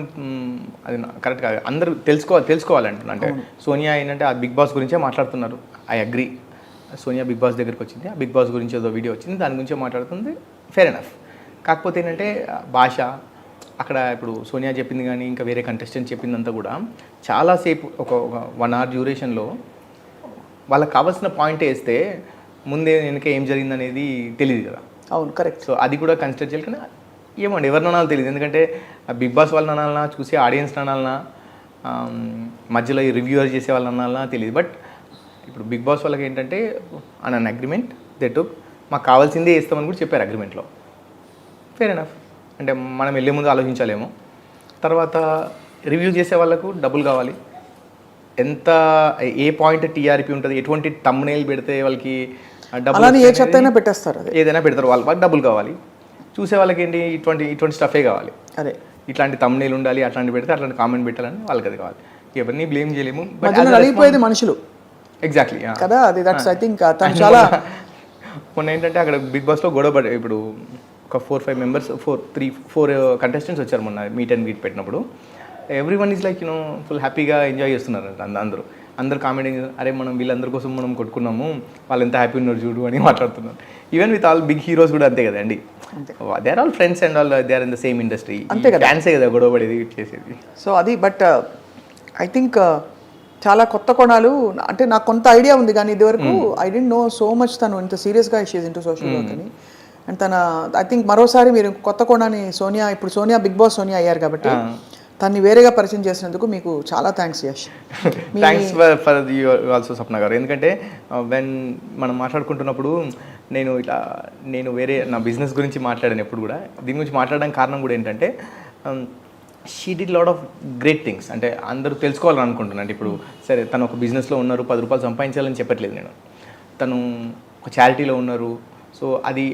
అది కరెక్ట్ కాదు. అందరూ తెలుసుకోవాలంటున్నా. అంటే సోనియా ఏంటంటే ఆ బిగ్ బాస్ గురించే మాట్లాడుతున్నారు, I agree. Sonia big boss దగ్గరికి వచ్చింది, ఆ బిగ్ బాస్ గురించి ఏదో వీడియో వచ్చింది, దాని గురించే మాట్లాడుతుంది, ఫెయిర్ ఎనఫ్. కాకపోతే ఏంటంటే భాష అక్కడ ఇప్పుడు సోనియా చెప్పింది కానీ ఇంకా వేరే కంటెస్టెంట్ చెప్పిందంతా కూడా చాలాసేపు ఒక 1 hour డ్యూరేషన్లో వాళ్ళకి కావాల్సిన పాయింట్ వేస్తే ముందే వెనక ఏం జరిగిందనేది తెలియదు కదా. అవును, కరెక్ట్. సో అది కూడా కన్సిడర్ చేయాలి. కానీ ఏమండి ఎవరిని అనాలో తెలియదు. ఎందుకంటే బిగ్ బాస్ వాళ్ళని అనాలన్నా, చూసి ఆడియన్స్ అనాలన్నా, మధ్యలో ఈ రివ్యూవర్ చేసే వాళ్ళని అనాలన్నా తెలియదు. బట్ ఇప్పుడు బిగ్ బాస్ వాళ్ళకి ఏంటంటే అన్ అగ్రిమెంట్ దే టుక్, మాకు కావాల్సిందే ఇస్తామని కూడా చెప్పారు అగ్రిమెంట్లో, ఫెయిర్ ఎనఫ్. అంటే మనం వెళ్ళే ముందు ఆలోచించాలేమో. తర్వాత రివ్యూ చేసే వాళ్ళకు డబ్బులు కావాలి, ఎంత ఏ పాయింట్ టీఆర్పీ ఉంటుంది, ఎటువంటి తమ్మునేలు పెడితే వాళ్ళకి డబ్బులు అలానే ఏ వస్తాయి చెత్త అయినా అనేది పెట్టేస్తారు అదే ఏదైనా పెడతారు. వాళ్ళకి డబ్బులు కావాలి, చూసే వాళ్ళకి ఏంటి ఇటువంటి స్టఫే కావాలి. అదే ఇట్లాంటి తమ్మునేలు ఉండాలి, అట్లాంటి పెడితే అట్లాంటి కామెంట్ పెట్టాలని వాళ్ళకి అది కావాలి. ఎవరిని బ్లేమ్ చేయలేము. మధ్యలో నలిగిపోయేది మనుషులు ఎగ్జాక్ట్లీ కదా, అది దట్స్ ఐ థింక్ తను చాలా మొన్న ఏంటంటే అక్కడ బిగ్ బాస్లో గొడవ పడే, ఇప్పుడు ఒక 4-5 మెంబర్స్ 4 కంటెస్టెంట్స్ వచ్చారు మొన్న మీట్ అండ్ గ్రీట్ పెట్టినప్పుడు. Every one is like full హ్యాపీగా ఎంజాయ్ చేస్తున్నారు అందరూ కామెంట్, అరే మనం వీళ్ళందరి కోసం మనం కొట్టుకున్నాము, వాళ్ళు ఎంత హ్యాపీ ఉన్నారు చూడు అని మాట్లాడుతున్నారు. Even with all big heroes కూడా అంతే కదండి, they are all friends and all they are in the same industry. అంతే కదా, డాన్సే కదా గొడవ పడేది చేసేది. సో అది బట్ ఐ థింక్ చాలా కొత్త కోణాలు, అంటే నాకు కొంత ఐడియా ఉంది కానీ ఇదివరకు I didn't know so much తను ఇంత సీరియస్గా షీజ్ ఇంటూ సోషల్ వర్క్ అని. అండ్ తన ఐ థింక్ మరోసారి మీరు కొత్త కోణాన్ని ఇప్పుడు సోనియా బిగ్ బాస్ సోనియా అయ్యారు కాబట్టి తన్ని వేరేగా పరిచయం చేసినందుకు మీకు చాలా thanks Yash. Thanks for you also Swapna garu. ఎందుకంటే వెన్ మనం మాట్లాడుకుంటున్నప్పుడు నేను వేరే నా బిజినెస్ గురించి మాట్లాడాను ఎప్పుడు కూడా. దీని గురించి మాట్లాడడానికి కారణం కూడా ఏంటంటే she did lot of great things. అంటే అందరూ తెలుసుకోవాలని అనుకుంటున్నాను. అంటే ఇప్పుడు సరే తను ఒక బిజినెస్లో ఉన్నారు, 10 రూపాయలు సంపాదించాలని చెప్పట్లేదు నేను, తను ఒక చారిటీలో ఉన్నారు. సో అది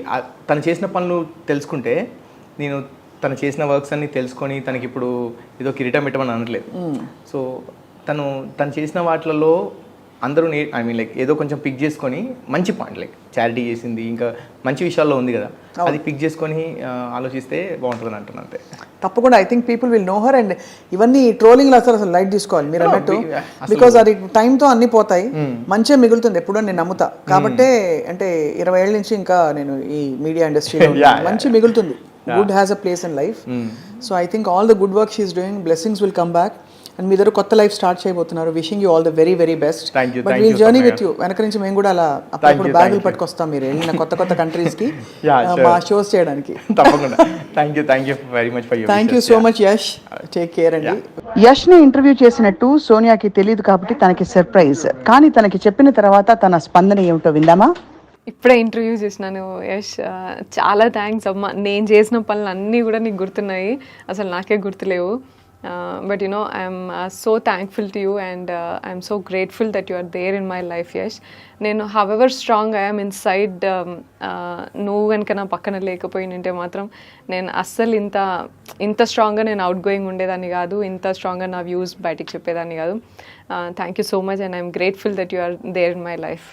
తను చేసిన పనులు తెలుసుకుంటే, నేను తను చేసిన వర్క్స్ అన్ని తెలుసుకొని తనకి ఇప్పుడు ఏదో కిరీటం పెట్టమని అనట్లేదు. సో తను చేసిన వాటిలలో అందరూ ఐ మీన్ లైక్ ఏదో కొంచెం పిక్ చేసుకొని మంచి పాయింట్, లైక్ చారిటీ చేసింది, ఇంకా మంచి విషయాల్లో ఉంది కదా, అది పిక్ చేసుకొని ఆలోచిస్తే బాగుంటుందని అంటున్నాను అంతే. తప్పకుండా I think people will know her. And ఇవన్నీ ట్రోలింగ్లో అసలు లైట్ తీసుకోవాలి మీరు అన్నట్టు, బికాజ్ అది టైంతో అన్ని పోతాయి, మంచిగా మిగులుతుంది ఎప్పుడో నేను నమ్ముతా. కాబట్టే అంటే 20 ఏళ్ళ నుంచి ఇంకా నేను ఈ మీడియా ఇండస్ట్రీలో మంచి మిగులుతుంది. Good has a place in life. So I think all the good work she's doing, blessings will come back. And మీ దగ్గర కొత్త లైఫ్ స్టార్ట్ చేయబోతున్నారు. Wishing you all the very very best. But we'll journey with you. వెనక నుంచి మేము కూడా అలా అప్పుడు బ్యాగులు పట్టుకొస్తాం మీరు వెళ్ళిన కొత్త కంట్రీస్కి మా షోస్ చేయడానికి. తప్పకుండా. Thank you very much for your. Thank you so much Yash. Take care అండి. యష్ని ఇంటర్వ్యూ చేసినట్టు సోనియాకి తెలియదు కాబట్టి తనకి సర్ప్రైజ్. కానీ తనకి చెప్పిన తర్వాత తన స్పందన ఏమిటో విందామా? ఇప్పుడే ఇంటర్వ్యూ చేసినాను యష్, చాలా థ్యాంక్స్ అమ్మ. నేను చేసిన పనులు అన్నీ కూడా నీకు గుర్తున్నాయి, అసలు నాకే గుర్తులేవు. But you know I'm so thankful to you and I'm so grateful that you are there in my life Yash. నేను however strong I'm inside, నువ్వు కనుక నా పక్కన లేకపోయినంటే మాత్రం నేను అస్సలు ఇంత స్ట్రాంగ్గా నేను అవుట్ గోయింగ్ ఉండేదాన్ని కాదు, ఇంత స్ట్రాంగ్గా నా వ్యూస్ బయటికి చెప్పేదాన్ని కాదు. Thank you so much and I'm grateful that you are there in my life.